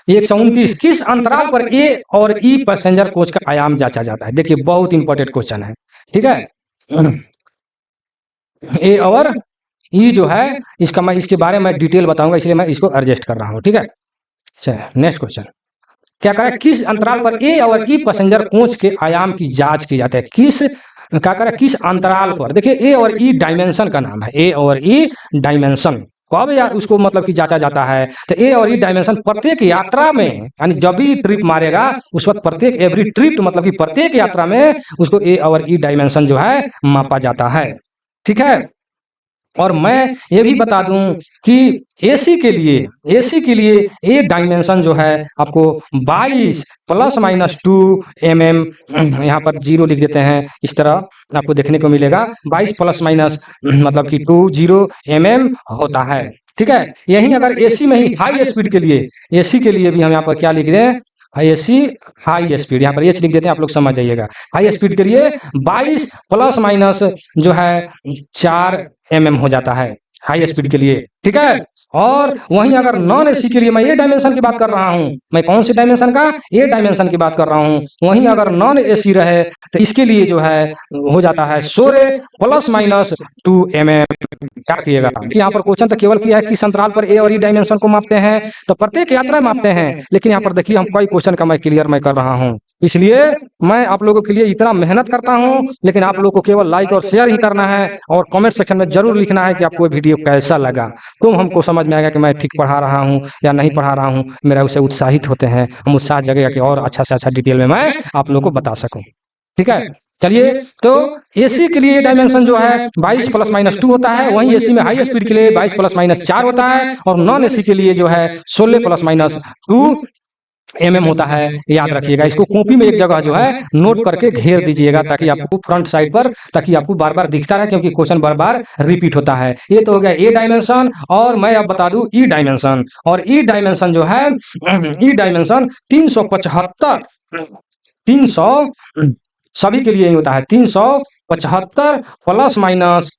129, किस अंतराल पर ए और ई पैसेंजर कोच का आयाम जांचा जाता है? देखिए बहुत इंपॉर्टेंट क्वेश्चन है, ठीक है। ए और ई जो है इसका मैं इसके बारे में डिटेल बताऊंगा, इसलिए मैं इसको एडजस्ट कर रहा हूँ। ठीक है, चलिए नेक्स्ट क्वेश्चन क्या करें, किस अंतराल पर ए और ई पैसेंजर कोच के आयाम की जांच की जाती है? किस क्या करें, किस अंतराल पर? देखिए ए और ई डायमेंशन का नाम है, ए और ई डायमेंशन कब या उसको मतलब कि जांचा जाता है, तो ए और ई डायमेंशन प्रत्येक यात्रा में, यानी जब भी ट्रिप मारेगा उस वक्त प्रत्येक एवरी ट्रिप मतलब कि प्रत्येक यात्रा में उसको ए और ई डायमेंशन जो है मापा जाता है। ठीक है, और मैं ये भी बता दूं कि एसी के लिए ए डायमेंशन जो है आपको 22 ±2 mm, यहाँ पर 0 लिख देते हैं, इस तरह आपको देखने को मिलेगा 22 प्लस माइनस मतलब कि 20 mm होता है। ठीक है, यही अगर एसी में ही हाई स्पीड के लिए, एसी के लिए भी हम यहाँ पर क्या लिख दें, एसी हाई स्पीड, यहाँ पर एच लिख देते हैं, आप लोग समझ जाइएगा। हाई स्पीड के लिए 22 प्लस माइनस जो है 4 mm हो जाता है हाई स्पीड के लिए। ठीक है, और वहीं अगर नॉन एसी के लिए मैं ये डायमेंशन की बात कर रहा हूँ, मैं कौन सी डायमेंशन का, ये डायमेंशन की बात कर रहा हूँ। वहीं अगर नॉन एसी रहे तो इसके लिए जो है हो जाता है 16 प्लस माइनस 2 mm। क्या किएगा कि यहाँ पर क्वेश्चन तो केवल किया है किस अंतराल पर ए और ई डायमेंशन को मापते हैं, तो प्रत्येक यात्रा मापते हैं, लेकिन यहाँ पर देखिए हम कई क्वेश्चन का मैं क्लियर मैं कर रहा हूँ, इसलिए मैं आप लोगों के लिए इतना मेहनत करता हूँ, लेकिन आप लोगों को केवल लाइक और शेयर ही करना है और कमेंट सेक्शन में जरूर लिखना है कि आपको ये वीडियो कैसा लगा। तो हमको समझ में आएगा कि मैं ठीक पढ़ा रहा हूँ या नहीं पढ़ा रहा हूँ, मेरा उससे उत्साहित होते हैं, हम उत्साह जगेगा कि और अच्छा से अच्छा डिटेल में मैं आप लोगों को बता सकूँ। ठीक है, चलिए, तो एसी के लिए डायमेंशन जो है 22 प्लस माइनस 2 होता है, वहीं एसी में हाई स्पीड के लिए 22 प्लस माइनस 4 होता है, और नॉन एसी के लिए जो है 16 प्लस माइनस 2 mm होता है। याद रखिएगा, इसको कॉपी में एक जगह जो है नोट करके घेर दीजिएगा ताकि आपको फ्रंट साइड पर, ताकि आपको बार बार दिखता रहे, क्योंकि क्वेश्चन बार बार रिपीट होता है। ये तो हो गया ए डायमेंशन, और मैं अब बता दूं ई डायमेंशन। और ई डायमेंशन जो है, ई डायमेंशन 375 300 सभी के लिए होता है, 375 प्लस माइनस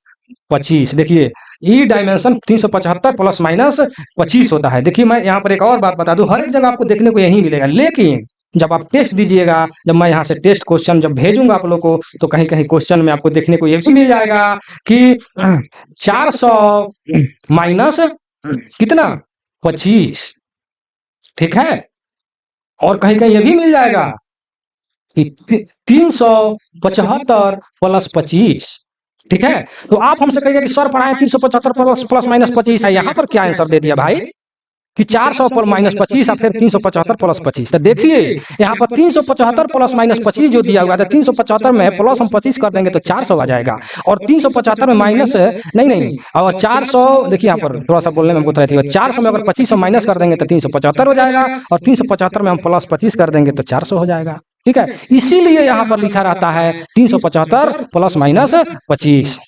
25। देखिए ई डायमेंशन 375 प्लस माइनस 25 होता है। देखिए मैं यहाँ पर एक और बात बता दूं, हर एक जगह आपको देखने को यही मिलेगा, लेकिन जब आप टेस्ट दीजिएगा, जब मैं यहाँ से टेस्ट क्वेश्चन जब भेजूंगा आप लोग को, तो कहीं कहीं क्वेश्चन में आपको देखने को ये भी मिल जाएगा कि 400 माइनस कितना 25। ठीक है, और कहीं कहीं ये भी मिल जाएगा 375 प्लस 25। ठीक है, तो आप हमसे कहिएगा कि सर पढ़ाए 375 प्लस प्लस माइनस 25 है, यहाँ पर क्या आंसर दे दिया भाई कि 400 पर माइनस 25 और फिर 375 प्लस 25। तो देखिए यहाँ पर 375 प्लस माइनस 25 जो दिया हुआ था, 375 में प्लस हम 25 कर देंगे तो 400 आ जाएगा, और 375 में माइनस नहीं और 400, देखिए यहाँ पर थोड़ा सा बोलने में बहुत रहती है, 400 में अगर 25 माइनस कर देंगे तो 375 हो जाएगा, और 375 में हम प्लस 25 कर देंगे तो 400 हो जाएगा। ठीक है, इसीलिए यहाँ पर लिखा रहता है 375 प्लस माइनस 25।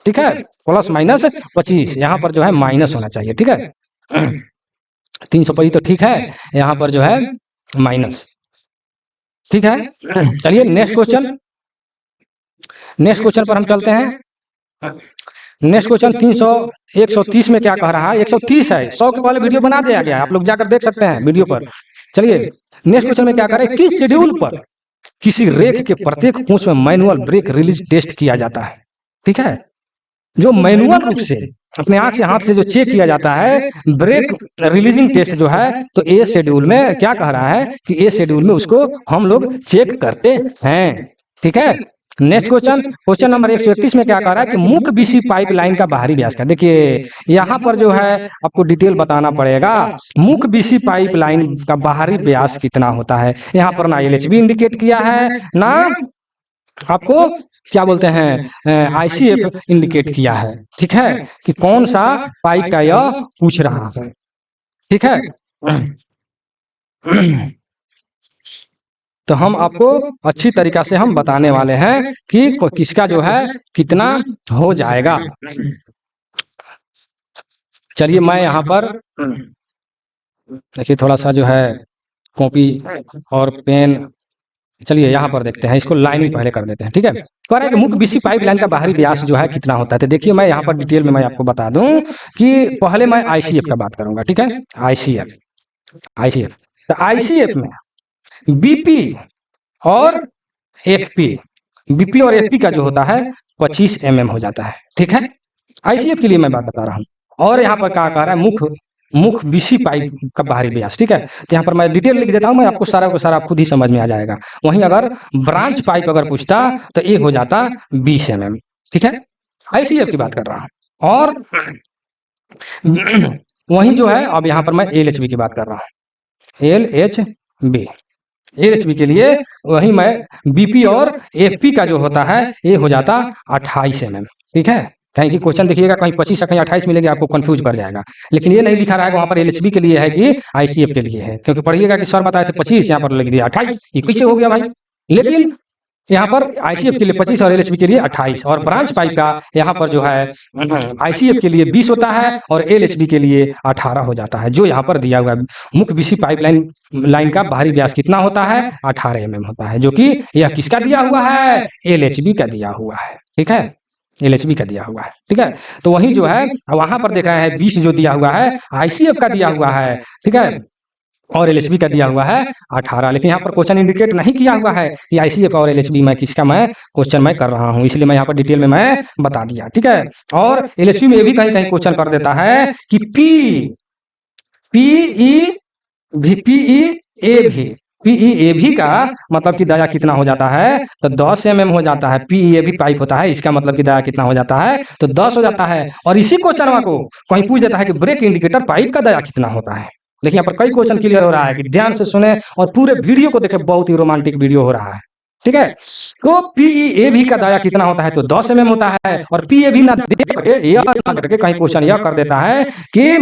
ठीक है, प्लस माइनस 25, यहाँ पर जो है माइनस होना चाहिए। ठीक है, 325 तो ठीक है, यहाँ पर जो है माइनस। ठीक है, चलिए नेक्स्ट क्वेश्चन पर हम चलते हैं। नेक्स्ट क्वेश्चन 130 में क्या कह रहा है, 130 है, 100 के पहले वीडियो बना दिया गया, आप लोग जाकर देख सकते हैं वीडियो पर। चलिए नेक्स्ट क्वेश्चन में क्या कह रहे हैं, किस शेड्यूल पर किसी रेख के प्रत्येक कोच में मैनुअल ब्रेक रिलीज टेस्ट किया जाता है? ठीक है, जो मैनुअल रूप से अपने आंख से हाथ से जो चेक किया जाता है ब्रेक रिलीजिंग टेस्ट जो है, तो ए शेड्यूल में क्या कह रहा है कि ए शेड्यूल में उसको हम लोग चेक करते हैं। ठीक है, नेक्स्ट क्वेश्चन नंबर 131 में क्या कह रहा है कि मुख्य बीसी पाइपलाइन का बाहरी व्यास का। देखिए यहाँ पर जो है आपको डिटेल बताना पड़ेगा, मुख्य बीसी पाइपलाइन का बाहरी व्यास कितना होता है। यहाँ पर ना एलएचबी इंडिकेट किया है, ना आपको क्या बोलते हैं आईसीएफ इंडिकेट किया है। ठीक है, कि कौन सा पाइप का यह पूछ रहा है। ठीक है, तो हम आपको अच्छी तरीका से हम बताने वाले हैं कि किसका जो है कितना हो जाएगा। चलिए मैं यहाँ पर देखिए थोड़ा सा जो है कॉपी और पेन, चलिए यहाँ पर देखते हैं, इसको लाइनिंग पहले कर देते हैं। ठीक है, कह रहा है कि मुख्य बीसी पाइपलाइन का बाहरी व्यास जो है कितना होता है। तो देखिए मैं यहाँ पर डिटेल में मैं आपको बता दूं कि पहले मैं आईसीएफ का बात करूंगा। ठीक है, आईसीएफ तो आईसीएफ में बीपी और एफपी, बीपी और एफपी का जो होता है 25 mm हो जाता है। ठीक है, आईसीएफ के लिए मैं बात बता रहा हूँ। और यहाँ पर क्या कह रहा है, मुख मुख बीसी पाइप का बाहरी व्यास, ठीक है। तो यहाँ पर मैं डिटेल लिख देता हूँ, मैं आपको सारा को सारा खुद ही समझ में आ जाएगा। वहीं अगर ब्रांच पाइप अगर पूछता तो ये हो जाता 20 mm, ठीक है। आईसीएफ की बात कर रहा हूँ। और वहीं जो है अब यहाँ पर मैं एलएचबी की बात कर रहा हूँ। एलएचबी एलएचबी के लिए वही मैं बीपी और एफपी का जो होता है ये हो जाता 28 mm, ठीक है। कहीं की क्वेश्चन देखिएगा, कहीं 25 है कहीं 28 मिलेगा, आपको कंफ्यूज कर जाएगा। लेकिन ये नहीं लिखा रहा है वहां पर एलएचबी के लिए है कि आईसीएफ के लिए है, क्योंकि पढ़िएगा कि सर बताए थे 25, यहाँ पर लिख दिया 28, ये कैसे हो गया भाई। लेकिन यहाँ पर आईसीएफ के लिए 25 और एलएचबी के लिए 28, और ब्रांच पाइप का यहाँ पर जो है आईसीएफ के लिए 20 होता है और एलएचबी के लिए 18 हो जाता है, जो यहाँ पर दिया हुआ है। मुख्य बीसी पाइपलाइन लाइन का बाहरी व्यास कितना होता है, 18 mm होता है, जो कि यह किसका दिया हुआ है, एलएचबी का दिया हुआ है, ठीक है। एलएचबी का दिया हुआ है, ठीक है। तो वही जो है वहां पर देख रहे हैं 20 जो दिया हुआ है आईसीएफ का दिया हुआ है, ठीक है, और एलएचबी का दिया हुआ है 18। लेकिन यहाँ पर क्वेश्चन इंडिकेट नहीं किया हुआ है कि आईसीएफ और एलएचबी मैं किसका मैं क्वेश्चन मैं कर रहा हूँ, इसलिए मैं यहाँ पर डिटेल में मैं बता दिया, ठीक है। और एलएचबी में भी कहीं कहीं क्वेश्चन कर देता है कि पीई ए भी का मतलब कि दाया कितना हो जाता है, तो 10 mm हो जाता है। पीई ए भी पाइप होता है, इसका मतलब कि दाया कितना हो जाता है, तो 10 हो जाता है। और इसी क्वेश्चन को कहीं पूछ देता है कि ब्रेक इंडिकेटर पाइप का दाया कितना होता है। देखिए यहाँ पर कई क्वेश्चन क्लियर हो रहा है कि ध्यान से सुने और पूरे वीडियो को देखें, बहुत ही रोमांटिक वीडियो हो रहा है, ठीक है। तो पीई भी का दाया कितना होता है, तो 10 mm होता है। और पीए भी ना दे करके कहीं क्वेश्चन यह कर देता है कि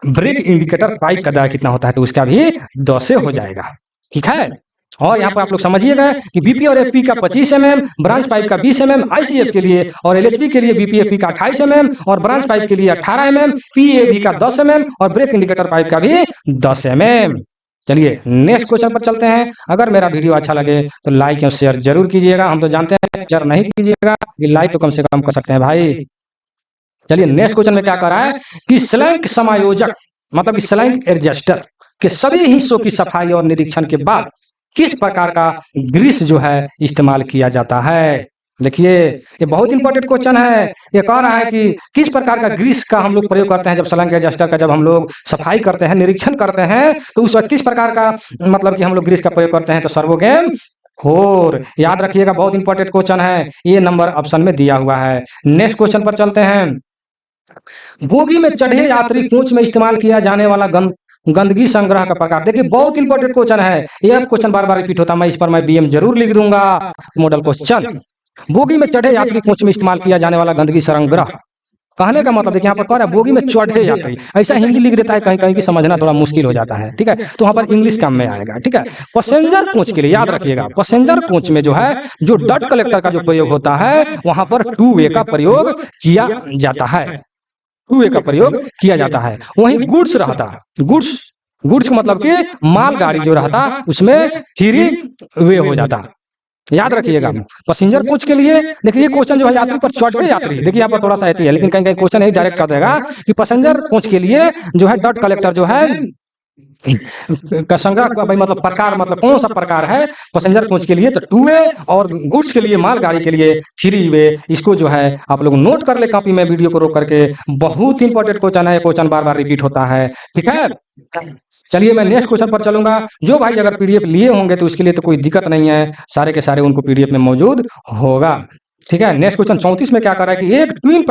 ब्रेक इंडिकेटर पाइप का दाया कितना होता है, तो उसका भी 10 से हो जाएगा, ठीक है। और यहाँ पर आप लोग समझिएगा कि बीपी और एफपी का 25 mm, ब्रांच पाइप का 20 mm आईसीएफ के लिए, और एलएचबी के लिए बीपी एफपी का 28 mm और ब्रांच पाइप के लिए 18 mm, पीएबी का 10 mm और ब्रेक इंडिकेटर पाइप का भी 10 mm। चलिए नेक्स्ट क्वेश्चन पर चलते हैं। अगर मेरा वीडियो अच्छा लगे तो लाइक और शेयर जरूर कीजिएगा। हम तो जानते हैं शेयर नहीं कीजिएगा, लाइक तो कम से कम कर सकते हैं भाई। चलिए नेक्स्ट क्वेश्चन में क्या कर रहा है कि स्लैंक समायोजक मतलब स्लैंक एडजस्टर के सभी हिस्सों की सफाई और निरीक्षण के बाद किस प्रकार का ग्रीस जो है इस्तेमाल किया जाता है। देखिए ये बहुत इंपॉर्टेंट क्वेश्चन है। ये कह रहा है कि किस प्रकार का ग्रीस का हम लोग प्रयोग करते हैं जब स्लैंक एडजस्टर का जब हम लोग सफाई करते हैं निरीक्षण करते हैं, तो उस वक्त किस प्रकार का मतलब कि हम लोग ग्रीस का प्रयोग करते हैं, तो सर्वोगेन 4। याद रखिएगा बहुत इंपॉर्टेंट क्वेश्चन है, ये नंबर ऑप्शन में दिया हुआ है। नेक्स्ट क्वेश्चन पर चलते हैं। बोगी में चढ़े यात्री कोच में इस्तेमाल किया जाने वाला गंदगी संग्रह का प्रकार। देखिए बहुत इंपॉर्टेंट क्वेश्चन है, यह क्वेश्चन बार बार रिपीट होता है, मैं इस पर मैं बीएम जरूर लिख दूंगा। मॉडल क्वेश्चन, बोगी में चढ़े यात्री कोच में इस्तेमाल किया जाने वाला गंदगी संग्रह। कहने का मतलब देखिए यहाँ पर कह रहा है बोगी में चढ़े यात्री, ऐसा हिंदी लिख देता है कहीं कहीं की समझना थोड़ा मुश्किल हो जाता है, ठीक है। तो वहां पर इंग्लिश काम में आएगा, ठीक है। पैसेंजर कोच के लिए याद रखिएगा, पैसेंजर कोच में जो है जो डट कलेक्टर का जो प्रयोग होता है वहां पर 2 वे का प्रयोग किया जाता है, 2 वे का प्रयोग किया जाता है। वहीं गुड्स रहता, गुड्स का मतलब कि मालगाड़ी जो रहता उसमें 3 वे हो जाता। याद रखिएगा पैसेंजर कोच के लिए। देखिए ये क्वेश्चन जो है यात्री पर चढ़े यात्री, देखिए यहाँ पर थोड़ा सा है, लेकिन कहीं कहीं क्वेश्चन यही डायरेक्ट कर देगा कि पैसेंजर कोच के लिए जो है डट कलेक्टर जो है का संग्रह का भाई मतलब प्रकार मतलब कौन सा प्रकार है पैसेंजर कोच के लिए, तो 2 वे, और गुड्स के लिए मालगाड़ी के लिए 3 वे। इसको जो है आप लोग नोट कर ले कॉपी में वीडियो को रोक करके, बहुत इंपॉर्टेंट क्वेश्चन है, क्वेश्चन बार बार रिपीट होता है, ठीक है। चलिए मैं नेक्स्ट क्वेश्चन पर चलूंगा। जो भाई अगर पीडीएफ लिए होंगे तो उसके लिए तो कोई दिक्कत नहीं है, सारे के सारे उनको पीडीएफ में मौजूद होगा, ठीक है। नेक्स्ट क्वेश्चन 34 में क्या कर रहा है कि एक ट्विन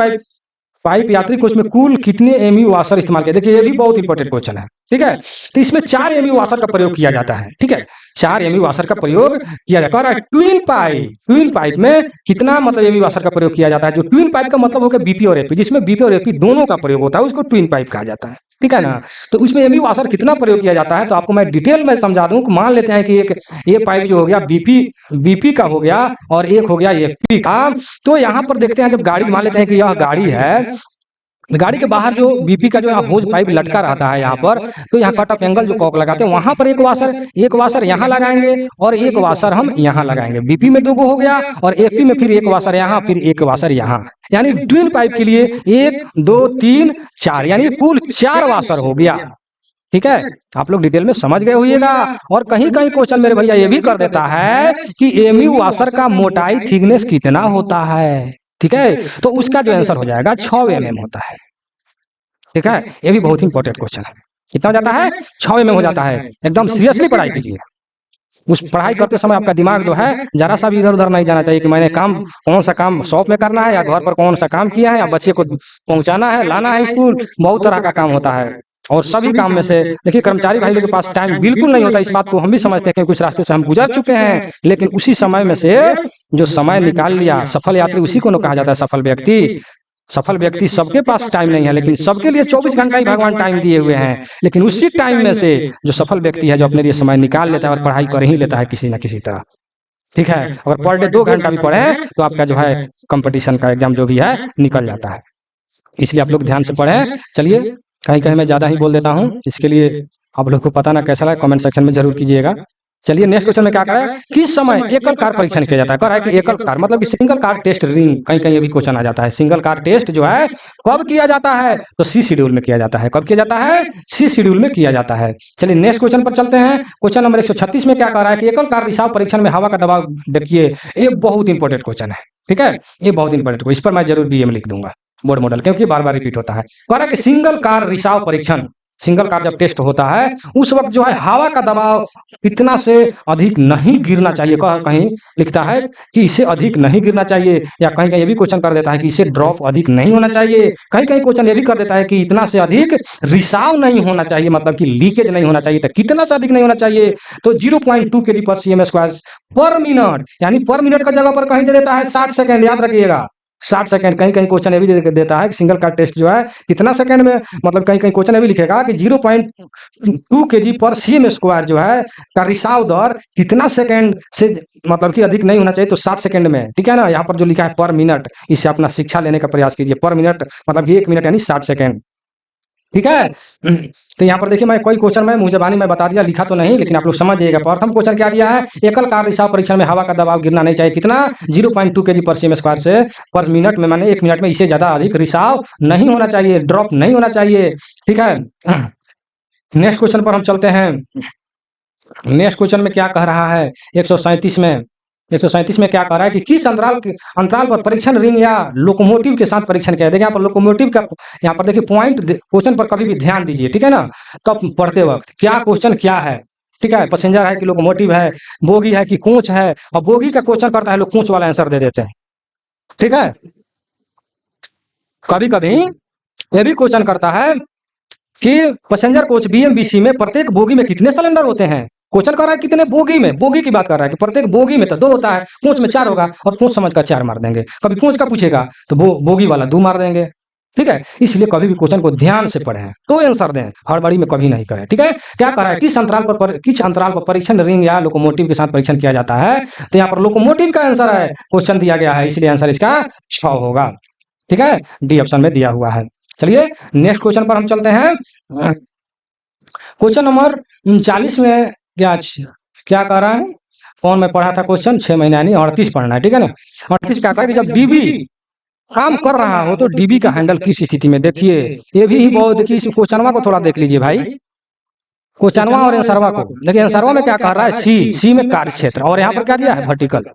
पाइप यात्री कोच में कुल कितने एमयू वाशर इस्तेमाल किया। देखिए ये भी बहुत इंपॉर्टेंट क्वेश्चन है, ठीक है। तो इसमें 4 एमयू वाशर का प्रयोग किया जाता है, ठीक है, 4 एमयू वाशर का प्रयोग किया जाता है। ट्विन पाइप में कितना मतलब एमयू वाशर का प्रयोग किया जाता है। जो ट्विन पाइप का मतलब हो गया बीपी और एपी, जिसमें बीपी और एपी दोनों का प्रयोग होता है उसको ट्विन पाइप कहा जाता है, ठीक है ना। तो उसमें एमयू वाशर कितना प्रयोग किया जाता है तो आपको मैं डिटेल में समझा दूं। मान लेते हैं कि एक ये पाइप जो हो गया बीपी का हो गया और एक हो गया एफपी का। तो यहाँ पर देखते हैं जब गाड़ी, मान लेते हैं कि यह गाड़ी है, गाड़ी के बाहर जो बीपी का जो होज पाइप लटका रहता है यहाँ पर, तो यहाँ कट ऑफ एंगल जो कॉक लगाते हैं वहां पर एक वाशर यहाँ लगाएंगे और एक वाशर हम यहाँ लगाएंगे। बीपी में 2 हो गया और एपी में फिर एक वाशर यहाँ फिर एक वाशर यहाँ, यानी ट्विन पाइप के लिए 1 2 3 4 यानी कुल 4 वाशर हो गया, ठीक है। आप लोग डिटेल में समझ गए होइएगा। और कहीं कहीं क्वेश्चन मेरे भैया ये भी कर देता है कि एमयू वाशर का मोटाई थिकनेस कितना होता है। ठीक है, तो उसका जो आंसर हो जाएगा 6 होता है। ठीक है, ये भी बहुत इंपॉर्टेंट क्वेश्चन है। कितना हो जाता है? 6 हो जाता है। एकदम सीरियसली पढ़ाई कीजिए। उस पढ़ाई करते समय आपका दिमाग जो है जरा सा भी इधर उधर नहीं जाना चाहिए कि मैंने काम कौन सा काम शॉप में करना है या घर पर कौन सा काम किया है या बच्चे को पहुंचाना है, लाना है स्कूल, बहुत तरह का काम होता है। और सभी काम में से देखिए कर्मचारी भाई लोग के पास टाइम बिल्कुल नहीं होता, इस बात को हम भी समझते हैं कि कुछ रास्ते से हम गुजर चुके हैं, लेकिन उसी समय में से जो समय निकाल लिया, सफल यात्री उसी को कहा जाता है सफल व्यक्ति। सफल व्यक्ति सबके पास टाइम नहीं है, लेकिन सबके लिए 24 घंटा ही भगवान टाइम दिए हुए हैं। लेकिन उसी टाइम में से जो सफल व्यक्ति है जो अपने लिए समय निकाल लेता है और पढ़ाई कर ही लेता है किसी न किसी तरह। ठीक है, अगर पर डे 2 घंटा भी पढ़े तो आपका जो है कंपटीशन का एग्जाम जो भी है निकल जाता है। इसलिए आप लोग ध्यान से पढ़ें। चलिए, कहीं कहीं मैं ज्यादा ही बोल देता हूँ, इसके लिए आप लोग को पता ना कैसा लगा कमेंट सेक्शन में जरूर कीजिएगा। चलिए नेक्स्ट क्वेश्चन में क्या करा है, किस समय एकल कार परीक्षण किया जाता है? कह रहा है कि एकल कार मतलब कि सिंगल कार टेस्ट रिंग, कहीं कहीं ये भी क्वेश्चन आ जाता है। सिंगल कार टेस्ट जो है कब किया जाता है? तो सी शेड्यूल में किया जाता है। कब किया जाता है? सी शेड्यूल में किया जाता है। चलिए नेक्स्ट क्वेश्चन पर चलते हैं। क्वेश्चन नंबर 136 में क्या कह रहा है कि एकल कार रिसाव परीक्षण में हवा का दबाव देखिए। ये बहुत इंपॉर्टेंट क्वेश्चन है। ठीक है, ये बहुत इंपॉर्टेंट, इस पर मैं जरूर बीएम लिख दूंगा बोर्ड मॉडल, क्योंकि बार बार रिपीट होता है। कह रहा है कि सिंगल कार रिसाव परीक्षण, सिंगल कार जब टेस्ट होता है उस वक्त जो है हवा का दबाव इतना से अधिक नहीं गिरना चाहिए। कहीं लिखता है कि इसे अधिक नहीं गिरना चाहिए, या कहीं कहीं ये भी क्वेश्चन कर देता है कि इसे ड्रॉप अधिक नहीं होना चाहिए। कहीं कहीं क्वेश्चन ये भी कर देता है कि इतना से अधिक रिसाव नहीं होना चाहिए, मतलब कि लीकेज नहीं होना चाहिए। तो कितना से अधिक नहीं होना चाहिए? तो 0.2 kg पर cm स्क्वायर पर मिनट, यानी पर मिनट का जगह पर कहीं दे देता है 60 सेकेंड, याद रखिएगा 60 सेकंड। कहीं कहीं क्वेश्चन ये भी देता है कि सिंगल कार टेस्ट जो है कितना सेकंड में, मतलब कहीं कहीं क्वेश्चन ये भी लिखेगा कि 0.2 kg पर cm स्क्वायर जो है का रिसाव दर कितना सेकंड से मतलब कि अधिक नहीं होना चाहिए, तो 60 सेकंड में। ठीक है ना, यहाँ पर जो लिखा है पर मिनट, इससे अपना शिक्षा लेने का प्रयास कीजिए। पर मिनट मतलब 1 मिनट यानी 60 सेकंड। ठीक है, तो यहाँ पर देखिए मैं कोई क्वेश्चन में मुंह जबानी में बता दिया, लिखा तो नहीं, लेकिन आप लोग समझ जाइएगा। प्रथम क्वेश्चन क्या दिया है, एकल कार रिसाव परीक्षण में हवा का दबाव गिरना नहीं चाहिए कितना? 0.2 kg पर cm स्क्वायर से पर मिनट में, माने 1 मिनट में इससे ज्यादा अधिक रिसाव नहीं होना चाहिए, ड्रॉप नहीं होना चाहिए। ठीक है, नेक्स्ट क्वेश्चन पर हम चलते हैं। नेक्स्ट क्वेश्चन में क्या कह रहा है 137 में, 137 में क्या कह रहा है कि किस अंतराल पर परीक्षण रिंग या लोकोमोटिव के साथ परीक्षण किया? देखिए यहाँ पर लोकोमोटिव का, यहाँ पर देखिए पॉइंट क्वेश्चन पर कभी भी ध्यान दीजिए। ठीक है ना, तब तो पढ़ते वक्त क्या क्वेश्चन क्या है। ठीक है, पैसेंजर है कि लोकोमोटिव है, बोगी है कि कोच है, और बोगी का क्वेश्चन करता है लोग कोच वाला आंसर दे देते हैं। ठीक है, कभी कभी ये भी क्वेश्चन करता है कि पैसेंजर कोच बीएमबीसी में प्रत्येक बोगी में कितने सिलेंडर होते हैं? क्वेश्चन कर रहा है कितने बोगी में, बोगी की बात कर रहा है कि प्रत्येक बोगी में तो 2 होता है, कोच में 4 होगा, और कोच समझ कर 4 मार देंगे। कभी कोच का पूछेगा तो बोगी वाला 2 मार देंगे। ठीक है, इसलिए कभी भी क्वेश्चन को ध्यान से पढ़ें तो आंसर दें, हड़बड़ी में कभी नहीं करें। ठीक है, क्या कर रहा है, किस अंतराल पर परीक्षण रिंग या लोकोमोटिव के साथ परीक्षण किया जाता है? तो यहाँ पर लोकोमोटिव का आंसर है, क्वेश्चन दिया गया है, इसलिए आंसर इसका 6 होगा। ठीक है, डी ऑप्शन में दिया हुआ है। चलिए नेक्स्ट क्वेश्चन पर हम चलते हैं। क्वेश्चन नंबर 39 में क्या क्या कह रहा है, कौन मैं पढ़ा था क्वेश्चन 6 महीना यानी 38 पढ़ना है। ठीक है ना, 38 क्या कहा कि जब डीबी काम कर रहा हो तो डीबी का हैंडल किस स्थिति में? देखिए ये भी बहुत, देखिए इस क्वेश्चनवा को थोड़ा देख लीजिए भाई, क्वेश्चनवा और आंसरवा को देखिए। आंसरवा में क्या कह रहा है, सी में कार्य क्षेत्र, और यहाँ पर क्या दिया है, वर्टिकल।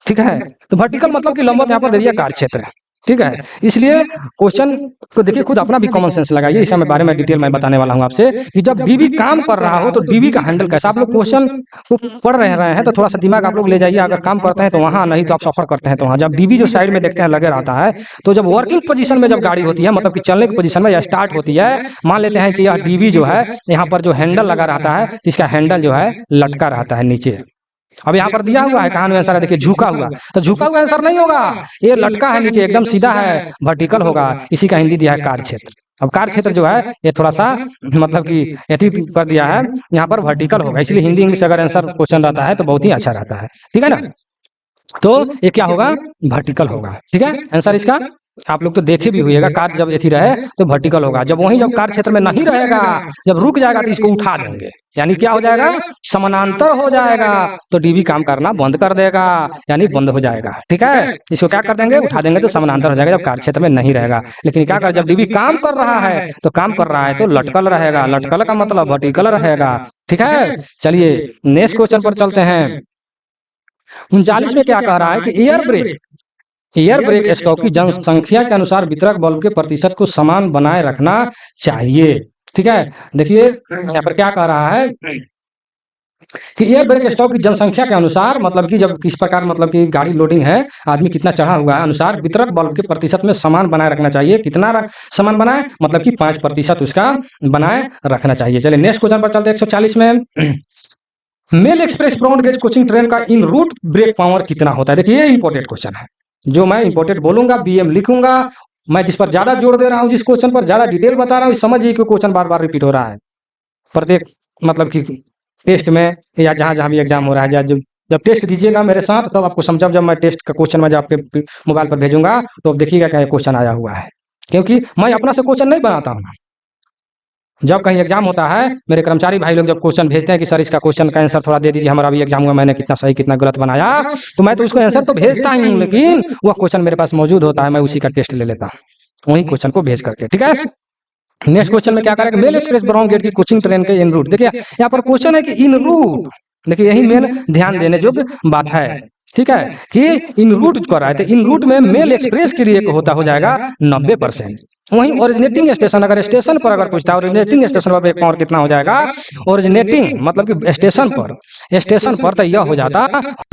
ठीक है, तो वर्टिकल मतलब कि लंबवत यहाँ पर दे दिया कार्य क्षेत्र। ठीक है, इसलिए क्वेश्चन को देखिए, खुद अपना भी कॉमन सेंस लगाइए। इसके बारे में डिटेल में बताने वाला हूं आपसे कि जब डीबी काम कर रहा हो तो डीबी का हैंडल कैसा। आप लोग क्वेश्चन को पढ़ रहे हैं तो थोड़ा सा दिमाग आप लोग ले जाइए। अगर काम करते हैं तो वहां, नहीं तो आप सफर करते हैं तो वहां। जब डीबी जो साइड में देखते हैं लगे रहता है, तो जब वर्किंग पोजीशन में जब गाड़ी होती है, मतलब कि चलने की पोजीशन में या स्टार्ट होती है, मान लेते हैं कि यह डीबी जो है यहाँ पर जो हैंडल लगा रहता है, इसका हैंडल जो है लटका रहता है नीचे। अब यहाँ पर दिया हुआ है कहां में आंसर है, देखिए झुका हुआ, तो झुका हुआ आंसर नहीं होगा, ये लटका है नीचे, एकदम सीधा है, वर्टिकल होगा। इसी का हिंदी दिया है कार्य क्षेत्र। अब कार्य क्षेत्र जो है ये थोड़ा सा मतलब कि यथी कर दिया है, यहाँ पर वर्टिकल होगा, इसलिए हिंदी इंग्लिश अगर आंसर क्वेश्चन रहता है तो बहुत ही अच्छा रहता है। ठीक है ना, तो ये क्या होगा, वर्टिकल होगा। ठीक है, आंसर इसका आप लोग तो देखे भी हुएगा, कार जब ऐसी रहे तो वर्टिकल होगा। जब वहीं जब कार्य क्षेत्र में नहीं रहेगा, जब रुक जाएगा तो इसको उठा देंगे, यानी क्या हो जाएगा, समानांतर हो जाएगा, तो डीबी काम करना बंद कर देगा, यानी बंद हो जाएगा। ठीक है, इसको क्या कर देंगे, उठा देंगे, तो समानांतर हो जाएगा जब कार्य क्षेत्र में नहीं रहेगा। लेकिन क्या कर, जब डीबी काम कर रहा है तो काम कर रहा है तो लटकल रहेगा, लटकल का मतलब वर्टिकल रहेगा। ठीक है, चलिए नेक्स्ट क्वेश्चन पर चलते हैं। 39 में क्या कह रहा है कि air brake air brake stock की जनसंख्या के अनुसार वितरक बल्ब के प्रतिशत को समान बनाए रखना चाहिए। ठीक है, देखिए यहाँ पर क्या कह रहा है कि एयर ब्रेक स्टॉक की जनसंख्या के अनुसार, मतलब कि जब किस प्रकार, मतलब कि गाड़ी लोडिंग है, आदमी कितना चढ़ा हुआ है, अनुसार वितरक बल्ब के प्रतिशत में समान बनाए रखना चाहिए। कितना समान बनाए, मतलब कि 5% उसका बनाए रखना चाहिए। चलिए नेक्स्ट क्वेश्चन पर चलते हैं 140 में। Mail express broad gauge coaching train का इन रूट ब्रेक पावर कितना होता है? देखिए ये इंपॉर्टेंट क्वेश्चन है, जो मैं इंपॉर्टेंट बोलूंगा, बीएम लिखूंगा, मैं जिस पर ज्यादा जोर दे रहा हूँ, जिस क्वेश्चन पर ज्यादा डिटेल बता रहा हूँ, समझिए कि क्वेश्चन बार बार रिपीट हो रहा है प्रत्येक, मतलब कि टेस्ट में या जहां जहां भी एग्जाम हो रहा है। जब जब टेस्ट दीजिएगा मेरे साथ तब आपको समझा, जब मैं टेस्ट का क्वेश्चन में जब आपके मोबाइल पर भेजूंगा तो अब देखिएगा क्या क्वेश्चन आया हुआ है, क्योंकि मैं अपना से क्वेश्चन नहीं बनाता हूँ। जब कहीं एग्जाम होता है, मेरे कर्मचारी भाई लोग जब क्वेश्चन भेजते हैं कि सर इसका क्वेश्चन का आंसर थोड़ा दे दीजिए, हमारा भी एग्जाम हुआ, मैंने कितना सही कितना गलत बनाया, तो मैं तो उसको आंसर तो भेजता ही हूँ, लेकिन वह क्वेश्चन मेरे पास मौजूद होता है, मैं उसी का टेस्ट ले लेता हूँ वही क्वेश्चन को भेज करके। ठीक है, नेक्स्ट क्वेश्चन में क्या करेगा, मेल एक्सप्रेस ब्राउन गेट की कोचिंग ट्रेन के इन रूट। देखिए यहाँ पर क्वेश्चन है कि इन रूट, देखिए यही मेन ध्यान देने योग्य बात है। ठीक है, कि इन रूट कर रहा है, तो इन रूट में मेल एक्सप्रेस के लिए होता हो जाएगा 90%। वहीं ओरिजिनेटिंग स्टेशन, अगर स्टेशन पर अगर पूछता है ओरिजिनेटिंग स्टेशन पर ब्रेक पावर कितना हो जाएगा, ओरिजिनेटिंग मतलब कि स्टेशन पर तो यह हो जाता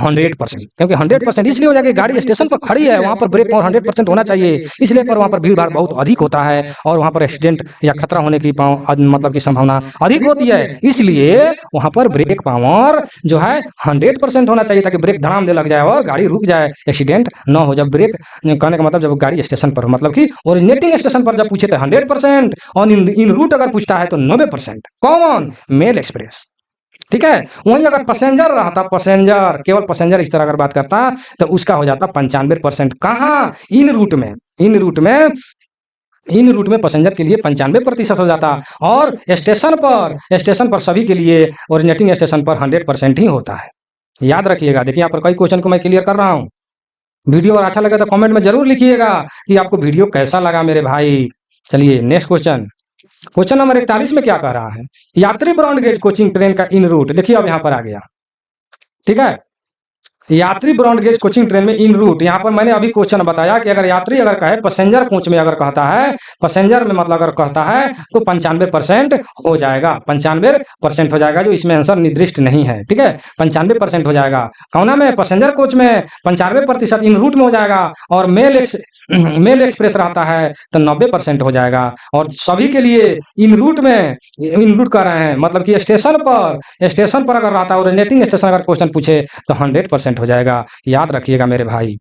100%, क्योंकि 100% इसलिए हो जाएगा, गाड़ी स्टेशन पर खड़ी है, वहां पर ब्रेक पावर 100% होना चाहिए, इसलिए पर वहां पर भीड़ भाड़ बहुत अधिक होता है और वहां पर एक्सीडेंट या खतरा होने की मतलब की संभावना अधिक होती है, इसलिए वहां पर ब्रेक पावर जो है 100% होना चाहिए, ताकि ब्रेक धड़ाम दे लग जाए और गाड़ी रुक जाए, एक्सीडेंट न हो। जब ब्रेक कहने का मतलब जब गाड़ी स्टेशन पर, मतलब कि ओरिजिनेटिंग स्टेशन पर जब पूछे तो 100% और इन रूट अगर पूछता है तो 90%। कौन? Mail express. ठीक है, वहीं अगर पैसेंजर रहता, पैसेंजर केवल पैसेंजर इस तरह अगर बात करता तो उसका हो जाता 95%। कहाँ? इन रूट में, इन रूट में पैसेंजर के लिए 95% हो जाता, और स्टेशन पर सभी के लिए ओरिजिनेटिंग स्टेशन पर 100% ही होता है। याद रखिएगा। देखिए यहाँ पर कई क्वेश्चन को मैं क्लियर कर रहा हूँ। वीडियो अगर अच्छा लगे तो कमेंट में जरूर लिखिएगा कि आपको वीडियो कैसा लगा मेरे भाई। चलिए नेक्स्ट क्वेश्चन, क्वेश्चन नंबर 41 में क्या कह रहा है, यात्री ब्रॉड गेज कोचिंग ट्रेन का इन रूट। देखिए अब यहाँ पर आ गया। ठीक है, यात्री ब्रॉड गेज कोचिंग ट्रेन में इन रूट, यहाँ पर मैंने अभी क्वेश्चन बताया कि अगर यात्री अगर कहे पैसेंजर कोच में अगर कहता है, पैसेंजर में मतलब अगर कहता है तो 95% हो जाएगा, 95% हो जाएगा, जो इसमें आंसर निर्दिष्ट नहीं है। ठीक है, 95% हो जाएगा। कौना में? पैसेंजर कोच में 95% इन रूट में हो जाएगा, और मेल एक्सप्रेस रहता है तो 90% हो जाएगा, और सभी के लिए इन रूट में, इन रूट कर रहे हैं मतलब कि स्टेशन पर अगर रहता है, ओरिजिनेटिंग स्टेशन अगर क्वेश्चन पूछे तो 100% हो जाएगा। याद रखिएगा मेरे भाई।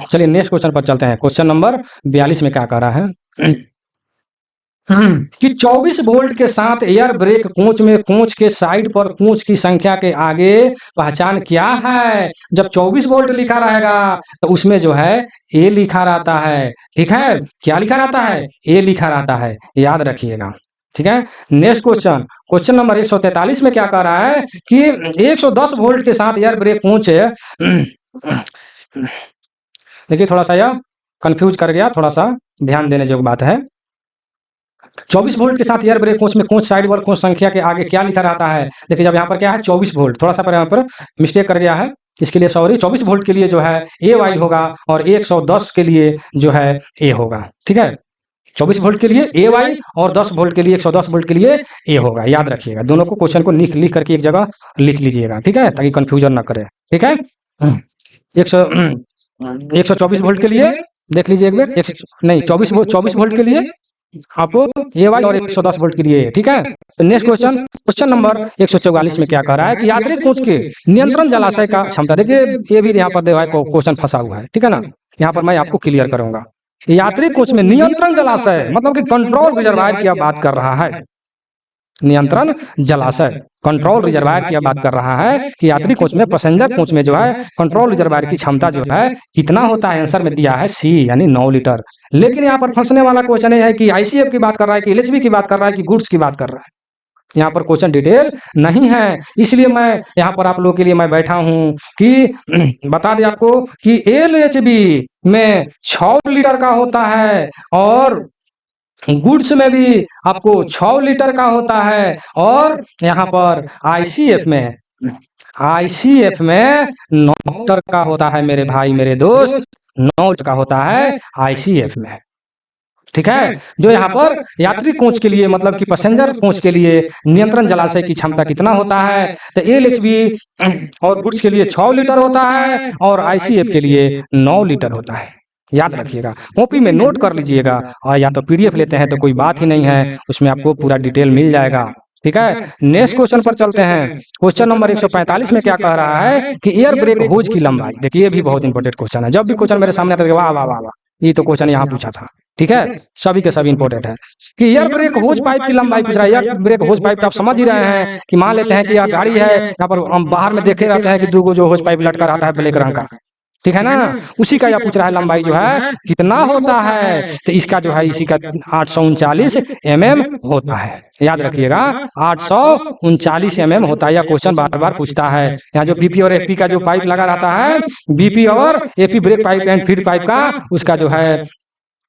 चलिए नेक्स्ट क्वेश्चन पर चलते हैं। क्वेश्चन नंबर 42 में क्या कह रहा है कि 24 वोल्ट के साथ एयर ब्रेक कोच में कोच के साइड पर कोच की संख्या के आगे पहचान क्या है? जब 24 वोल्ट लिखा रहेगा तो उसमें जो है ए लिखा रहता है। ठीक है, क्या लिखा रहता है? ए लिखा रहता है, याद रखिएगा। ठीक है, नेक्स्ट क्वेश्चन, क्वेश्चन नंबर 143 में क्या कह रहा है कि 110 वोल्ट के साथ एयर ब्रेक कोच, देखिए थोड़ा सा यह कंफ्यूज कर गया, थोड़ा सा ध्यान देने योग्य बात है। 24 वोल्ट के साथ एयर ब्रेक कोच में कोच साइड पर कोच संख्या के आगे क्या लिखा रहता है? देखिए जब यहाँ पर क्या है 24 वोल्ट, थोड़ा सा पर यहाँ पर मिस्टेक कर गया है, इसके लिए सॉरी। 24 वोल्ट के लिए जो है ए वाई होगा, और 110 के लिए जो है ए होगा। ठीक है, 24 वोल्ट के लिए ए वाई और 10 वोल्ट के लिए 110 वोल्ट के लिए ए होगा। याद रखिएगा, दोनों को क्वेश्चन को लिख करके एक जगह लिख लीजिएगा। ठीक है, ताकि कंफ्यूजन ना करे। ठीक है, 124 वोल्ट के लिए देख लीजिए एक बार, नहीं 24 वोल्ट के लिए आपको ए वाई और 110 वोल्ट के लिए। ठीक है, तो नेक्स्ट क्वेश्चन, क्वेश्चन नंबर 144 में क्या कह रहा है कि यात्री कोच के नियंत्रण जलाशय का क्षमता। देखिए ये भी यहाँ पर क्वेश्चन फंसा हुआ है। ठीक है ना, यहाँ पर मैं आपको क्लियर करूंगा। यात्री कोच में नियंत्रण जलाशय मतलब कि कंट्रोल रिजर्वायर की बात कर रहा है। नियंत्रण जलाशय, कंट्रोल रिजर्वायर की बात कर रहा है कि यात्री कोच में, पैसेंजर कोच में जो है कंट्रोल रिजर्वायर की क्षमता जो है कितना होता है? आंसर में दिया है सी, यानी 9 लीटर। लेकिन यहाँ पर फंसने वाला क्वेश्चन है कि आईसीएफ की बात कर रहा है कि एलएचबी की बात कर रहा है कि गुड्स की बात कर रहा है। यहाँ पर क्वेश्चन डिटेल नहीं है, इसलिए मैं यहाँ पर आप लोगों के लिए मैं बैठा हूँ कि बता दें आपको कि एलएचबी में 6 लीटर का होता है, और गुड्स में भी आपको 6 लीटर का होता है, और यहाँ पर आईसीएफ में आईसीएफ में 9 लीटर का होता है मेरे भाई मेरे दोस्त, 9 लीटर का होता है आईसीएफ में। ठीक है, जो यहाँ पर यात्री कोच के लिए मतलब कि पैसेंजर कोच के लिए नियंत्रण जलाशय की क्षमता कितना होता है, तो एलएचबी और गुड्स के लिए 6 लीटर होता है और आईसीएफ के लिए 9 लीटर होता है। याद रखिएगा, कॉपी में नोट कर लीजिएगा, और या तो पीडीएफ लेते हैं तो कोई बात ही नहीं है, उसमें आपको पूरा डिटेल मिल जाएगा। ठीक है, नेक्स्ट क्वेश्चन पर चलते हैं। क्वेश्चन नंबर 145 में क्या कह रहा है कि एयर ब्रेक होज की लंबाई। देखिए ये भी बहुत इंपॉर्टेंट क्वेश्चन है, जब भी क्वेश्चन मेरे सामने आता है वाह वाह वाह वाह, ये तो क्वेश्चन यहाँ पूछा था। ठीक है, सभी के सभी इंपॉर्टेंट है कि एयर ब्रेक होज पाइप की लंबाई पूछ रहा है। एयर ब्रेक होज पाइप तो आप समझ ही रहे हैं कि मान लेते हैं कि यह गाड़ी है, यहाँ पर हम बाहर में देखे रहते हैं कि 2 जो होज पाइप लटका रहता है ब्लैक रंग का, ठीक है ना, उसी का यह पूछ रहा है लंबाई जो है कितना होता है, तो इसका जो है इसी का 839 mm होता है। याद रखिएगा 839 mm होता है। यह क्वेश्चन बार बार पूछता है। यहाँ जो बीपी और एपी का जो पाइप लगा रहता है, बीपी और AP break pipe and feed pipe का, उसका जो है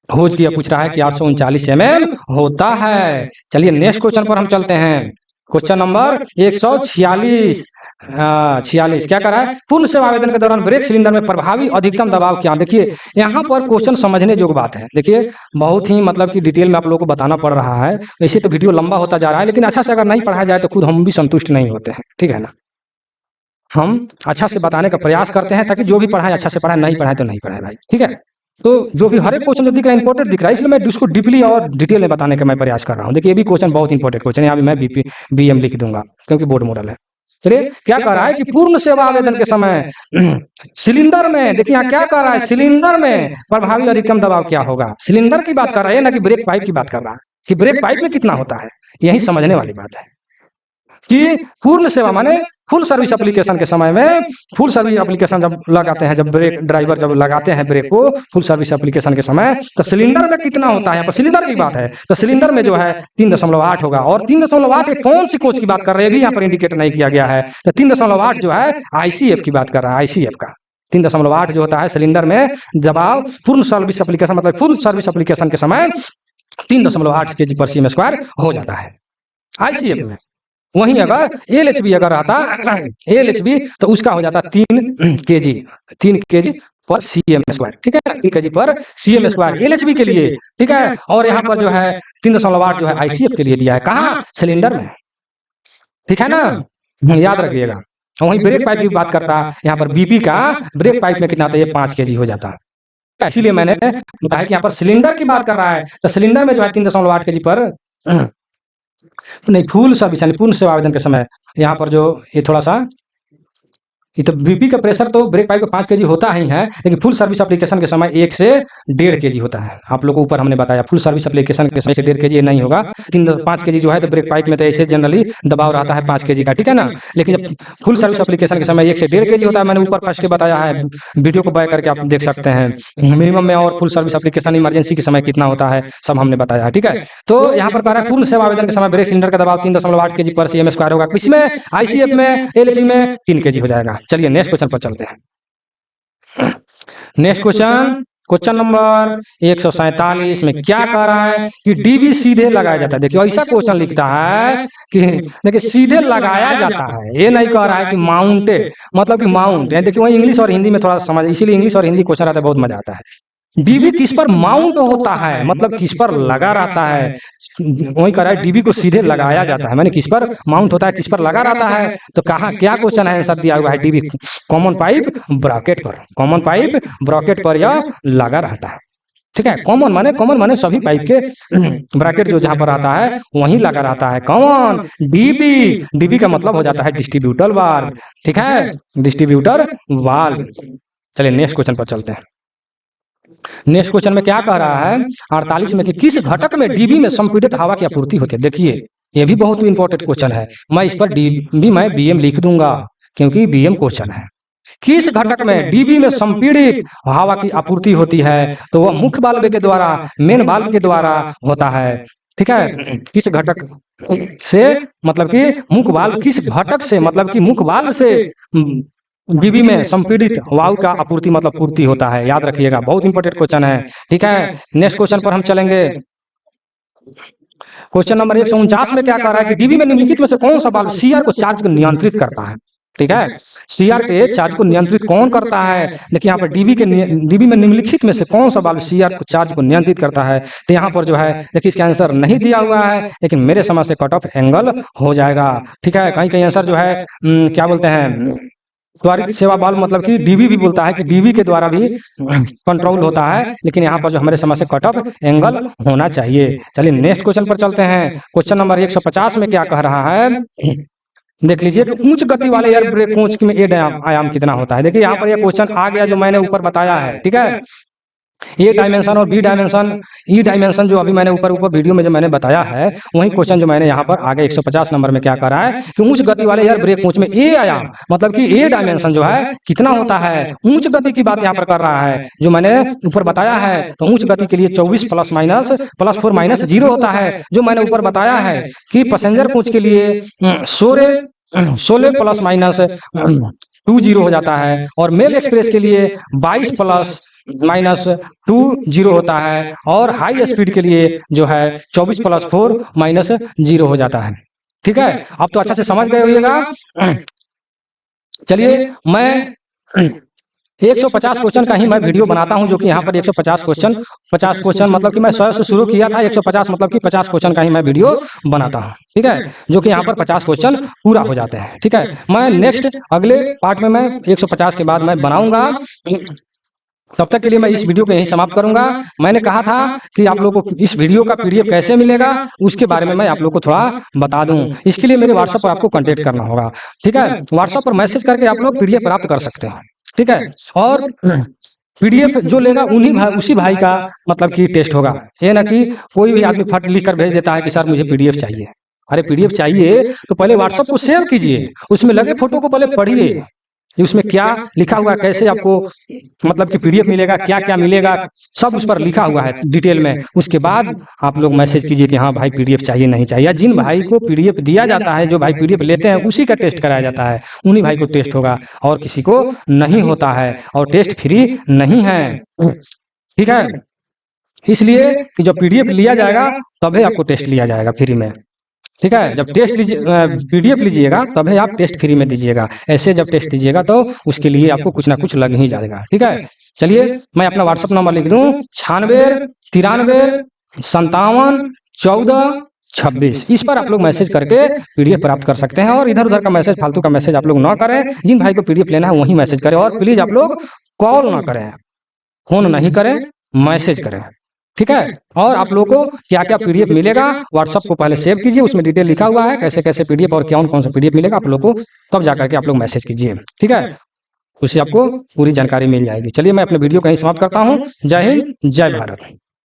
होज किया पूछ रहा है कि 839 mm होता है। चलिए नेक्स्ट क्वेश्चन पर हम चलते हैं। क्वेश्चन नंबर 146 क्या कर रहा है, पूर्ण सेवा आवेदन के दौरान ब्रेक सिलेंडर में प्रभावी अधिकतम दबाव क्या। देखिए यहाँ पर क्वेश्चन समझने योग्य बात है। देखिए बहुत ही मतलब कि डिटेल में आप लोगों को बताना पड़ रहा है, वैसे तो वीडियो लंबा होता जा रहा है, लेकिन अच्छा से अगर नहीं पढ़ाया जाए तो खुद हम भी संतुष्ट नहीं होते हैं। ठीक है ना, हम अच्छा से बताने का प्रयास करते हैं ताकि जो भी पढ़ाए अच्छा से पढ़ाए, नहीं पढ़ाए तो नहीं पढ़ाए भाई। ठीक है, तो जो भी हर एक क्वेश्चन जो दिख रहा है इंपॉर्टेंट दिख रहा है, इसलिए मैं उसको डीपली और डिटेल में बताने का मैं प्रयास कर रहा हूँ। देखिए ये भी क्वेश्चन बहुत इंपॉर्टेंट क्वेश्चन है, यहाँ भी मैं बीएम लिख दूंगा क्योंकि बोर्ड मॉडल है। चलिए क्या कह रहा है कि पूर्ण सेवा आवेदन के समय सिलेंडर में, देखिए यहाँ क्या कर रहा है, सिलेंडर में प्रभावी अधिकतम दबाव क्या होगा। सिलेंडर की बात कर रहा है ना कि ब्रेक पाइप की बात कर रहा है कि ब्रेक पाइप में कितना होता है, यही समझने वाली बात है कि पूर्ण सेवा माने फुल सर्विस एप्लीकेशन के समय में, फुल सर्विस एप्लीकेशन जब लगाते हैं, जब ब्रेक ड्राइवर जब लगाते हैं ब्रेक को फुल सर्विस एप्लीकेशन के समय, तो सिलेंडर में कितना होता है। यहाँ पर सिलेंडर की बात है तो सिलेंडर में जो है 3.8 होगा। और 3.8 कौन सी कोच की बात कर रहे हैं भी यहाँ पर इंडिकेट नहीं किया गया है, तो 3.8 जो है आईसीएफ की बात कर रहा है। आईसीएफ का 3.8 जो होता है सिलेंडर में दबाव पूर्ण सर्विस एप्लीकेशन मतलब फुल सर्विस एप्लीकेशन के समय 3.8 kg/cm² हो जाता है आईसीएफ में। वहीं अगर एलएचबी अगर आता एलएचबी तो उसका हो जाता 3 kg/cm²। ठीक है, 3 kg/cm² एलएचबी के लिए। ठीक है, और यहाँ पर जो है 3.8 जो है आईसीएफ के लिए दिया है, कहाँ, सिलेंडर में। ठीक है ना, याद रखिएगा। वहीं ब्रेक पाइप की बात करता है, यहाँ पर बीपी का ब्रेक पाइप में कितना आता है, ये 5 kg हो जाता है। इसीलिए मैंने बताया कि यहाँ पर सिलेंडर की बात कर रहा है, तो सिलेंडर में जो है 3.8 kg पर नहीं, फुल सर्विस यानी पूर्ण सेवा आवेदन के समय यहाँ पर जो ये थोड़ा सा ये तो बीपी का प्रेशर तो ब्रेक पाइप का 5 kg होता ही है, लेकिन फुल सर्विस एप्लीकेशन के समय 1 से 1.5 kg होता है। आप लोग को ऊपर हमने बताया फुल सर्विस एप्लीकेशन के समय से 1.5 kg नहीं होगा। 5 kg जो है तो ब्रेक पाइप में तो ऐसे जनरली दबाव रहता है 5 kg का। ठीक है ना, लेकिन जब फुल सर्विस एप्लीकेशन के समय 1 से 1.5 kg होता है, मैंने ऊपर फर्स्ट बताया है, वीडियो को बैक करके आप देख सकते हैं मिनिमम में, और फुल सर्विस एप्लीकेशन इमरजेंसी के समय कितना होता है सब हमने बताया है। ठीक है, तो यहाँ पर कह रहा है पूर्ण सेवा आवेदन के समय ब्रेक सिलेंडर का दबाव 3.8 kg/cm² होगा। किसमें, आईसीएफ में, एलएचबी में 3 kg हो जाएगा। चलिए नेक्स्ट क्वेश्चन पर चलते हैं। नेक्स्ट क्वेश्चन नंबर 147 में क्या कह रहा है कि डीबी सीधे लगाया जाता है। देखिए ऐसा क्वेश्चन लिखता है कि देखिए सीधे लगाया जाता है, ये नहीं कह रहा है कि माउंटेड मतलब कि माउंट है। देखिए वही इंग्लिश और हिंदी में थोड़ा समझ, इसीलिए इंग्लिश और हिंदी क्वेश्चन आता है, बहुत मजा आता है। डीबी किस पर माउंट होता है मतलब किस पर लगा रहता है, वही कह रहा है डीबी को सीधे लगाया जाता है, मैंने किस पर माउंट होता है, किस पर लगा रहता है। तो कहा क्या क्वेश्चन है, आंसर दिया हुआ है डीबी कॉमन पाइप ब्रैकेट पर, कॉमन पाइप ब्रैकेट पर यह लगा रहता है। ठीक है, कॉमन माने सभी पाइप के ब्रैकेट जो जहां पर आता है वहीं लगा रहता है कौन, डीबी। डीबी का मतलब हो जाता है डिस्ट्रीब्यूटर वाल्व। ठीक है, डिस्ट्रीब्यूटर वाल्व। चलिए नेक्स्ट क्वेश्चन पर चलते हैं। नेक्स्ट क्वेश्चन में क्या कह रहा है 48 में कि किस घटक में डीबी में संपीड़ित हवा की आपूर्ति होती है। देखिए ये भी बहुत ही इंपॉर्टेंट क्वेश्चन है, मैं इस पर डीबी मैं बीएम लिख दूंगा क्योंकि बीएम क्वेश्चन है। किस घटक में डीबी में संपीड़ित हवा की आपूर्ति होती है, तो वह मुख्य वाल्व के द्वारा, मेन वाल्व के द्वारा होता है। ठीक है, किस घटक से मतलब कि मुख्य वाल्व, किस घटक से मतलब कि मुख्य वाल्व से डीबी में संपीड़ित वायु का आपूर्ति मतलब पूर्ति होता है। याद रखिएगा, बहुत इंपॉर्टेंट क्वेश्चन है। ठीक है, नेक्स्ट क्वेश्चन पर हम चलेंगे। क्वेश्चन नंबर 149 में क्या कह रहा है कि डीबी में निम्नलिखित में से कौन सा वाल्व सीआर को चार्ज को नियंत्रित करता है। ठीक है। सीआर के चार्ज को नियंत्रित कौन करता है? देखिए यहाँ पर डीबी में निम्नलिखित में से कौन सा वाल्व सीआर को चार्ज को नियंत्रित करता है? तो यहाँ पर जो है देखिए इसका आंसर नहीं दिया हुआ है, लेकिन मेरे समझ से कट ऑफ एंगल हो जाएगा। ठीक है, कहीं कहीं आंसर जो है क्या बोलते हैं, त्वरित सेवा वाल्व मतलब कि डीबी भी बोलता है कि डीबी के द्वारा भी कंट्रोल होता है, लेकिन यहाँ पर जो हमारे समझ से कट ऑफ एंगल होना चाहिए। चलिए नेक्स्ट क्वेश्चन पर चलते हैं। क्वेश्चन नंबर 150 में क्या कह रहा है, देख लीजिए कि उच्च गति वाले एयर ब्रेक कोच में ए आयाम कितना होता है। देखिए यहाँ पर यह क्वेश्चन आ गया जो मैंने ऊपर बताया है। ठीक है, ए डायमेंशन और बी डायमेंशन, ई डायमेंशन जो अभी मैंने ऊपर वीडियो में जो मैंने बताया है, वही क्वेश्चन जो मैंने यहाँ पर आगे 150 नंबर में क्या करा है कि उच्च गति वाले एयर ब्रेक कोच में ए आयाम मतलब कि ए डायमेंशन जो है कितना होता है, उच्च गति की बात यहाँ पर कर रहा है जो मैंने ऊपर बताया है। तो उच्च गति के लिए 24 प्लस 4 माइनस 0 होता है, जो मैंने ऊपर बताया है कि पैसेंजर कोच के लिए 16 प्लस माइनस 20 हो जाता है, और मेल एक्सप्रेस के लिए 22 प्लस माइनस 20 होता है, और हाई स्पीड के लिए जो है 24 प्लस 4 माइनस 0 हो जाता है। ठीक है, अब तो अच्छा से समझ गए होइएगा। चलिए मैं 150 क्वेश्चन का ही मैं वीडियो बनाता हूं, जो कि यहाँ पर 150 क्वेश्चन मतलब कि मैं 100 से शुरू किया था, 150 मतलब कि 50 क्वेश्चन का ही मैं वीडियो बनाता हूं। ठीक है, जो कि यहाँ पर 50 क्वेश्चन पूरा हो जाते हैं। ठीक है, मैं नेक्स्ट अगले पार्ट में मैं 150 के बाद मैं बनाऊंगा। तब तक के लिए मैं इस वीडियो को यहीं समाप्त करूंगा। मैंने कहा था कि आप लोगों को इस वीडियो का पीडीएफ कैसे मिलेगा उसके बारे में मैं आप लोगों को थोड़ा बता दूं। इसके लिए मेरे व्हाट्सएप पर आपको कांटेक्ट करना होगा। ठीक है, व्हाट्सएप पर मैसेज करके आप लोग पीडीएफ प्राप्त कर सकते हैं। ठीक है, और पीडीएफ जो लेगा उसी भाई का मतलब कि टेस्ट होगा। ये ना कि कोई भी आदमी फट लिख कर भेज देता है कि सर मुझे पीडीएफ चाहिए। अरे पीडीएफ चाहिए तो पहले व्हाट्सएप को शेयर कीजिए, उसमें लगे फोटो को पहले पढ़िए, उसमें क्या लिखा हुआ है, कैसे आपको मतलब कि पीडीएफ मिलेगा, क्या क्या मिलेगा, सब उस पर लिखा हुआ है डिटेल में। उसके बाद आप लोग मैसेज कीजिए कि हाँ भाई पीडीएफ चाहिए नहीं चाहिए। जिन भाई को पीडीएफ दिया जाता है, जो भाई पीडीएफ लेते हैं उसी का टेस्ट कराया जाता है, उन्हीं भाई को टेस्ट होगा, और किसी को नहीं होता है, और टेस्ट फ्री नहीं है। ठीक है, इसलिए कि जब पीडीएफ लिया जाएगा तभी आपको टेस्ट लिया जाएगा फ्री में। ठीक है, जब टेस्ट पीडीएफ लीजिएगा तभी आप टेस्ट फ्री में दीजिएगा। ऐसे जब टेस्ट दीजिएगा तो उसके लिए आपको कुछ ना कुछ लग ही जाएगा। ठीक है, चलिए मैं अपना व्हाट्सएप नंबर लिख दूं 96 93 57 14 26। इस पर आप लोग मैसेज करके पीडीएफ प्राप्त कर सकते हैं, और इधर उधर का मैसेज, फालतू का मैसेज आप लोग ना करें। जिन भाई को पीडीएफ लेना है वही मैसेज करें, और प्लीज आप लोग कॉल ना करें, फोन नहीं करें, मैसेज करें। ठीक है, और आप लोगों को क्या क्या पीडीएफ मिलेगा व्हाट्सएप को पहले सेव कीजिए, उसमें डिटेल लिखा हुआ है कैसे कैसे पीडीएफ और कौन सा पीडीएफ मिलेगा आप लोग को, तब जाकर के आप लोग मैसेज कीजिए। ठीक है, उससे आपको पूरी जानकारी मिल जाएगी। चलिए मैं अपने वीडियो कहीं समाप्त करता हूँ। जय हिंद, जय भारत।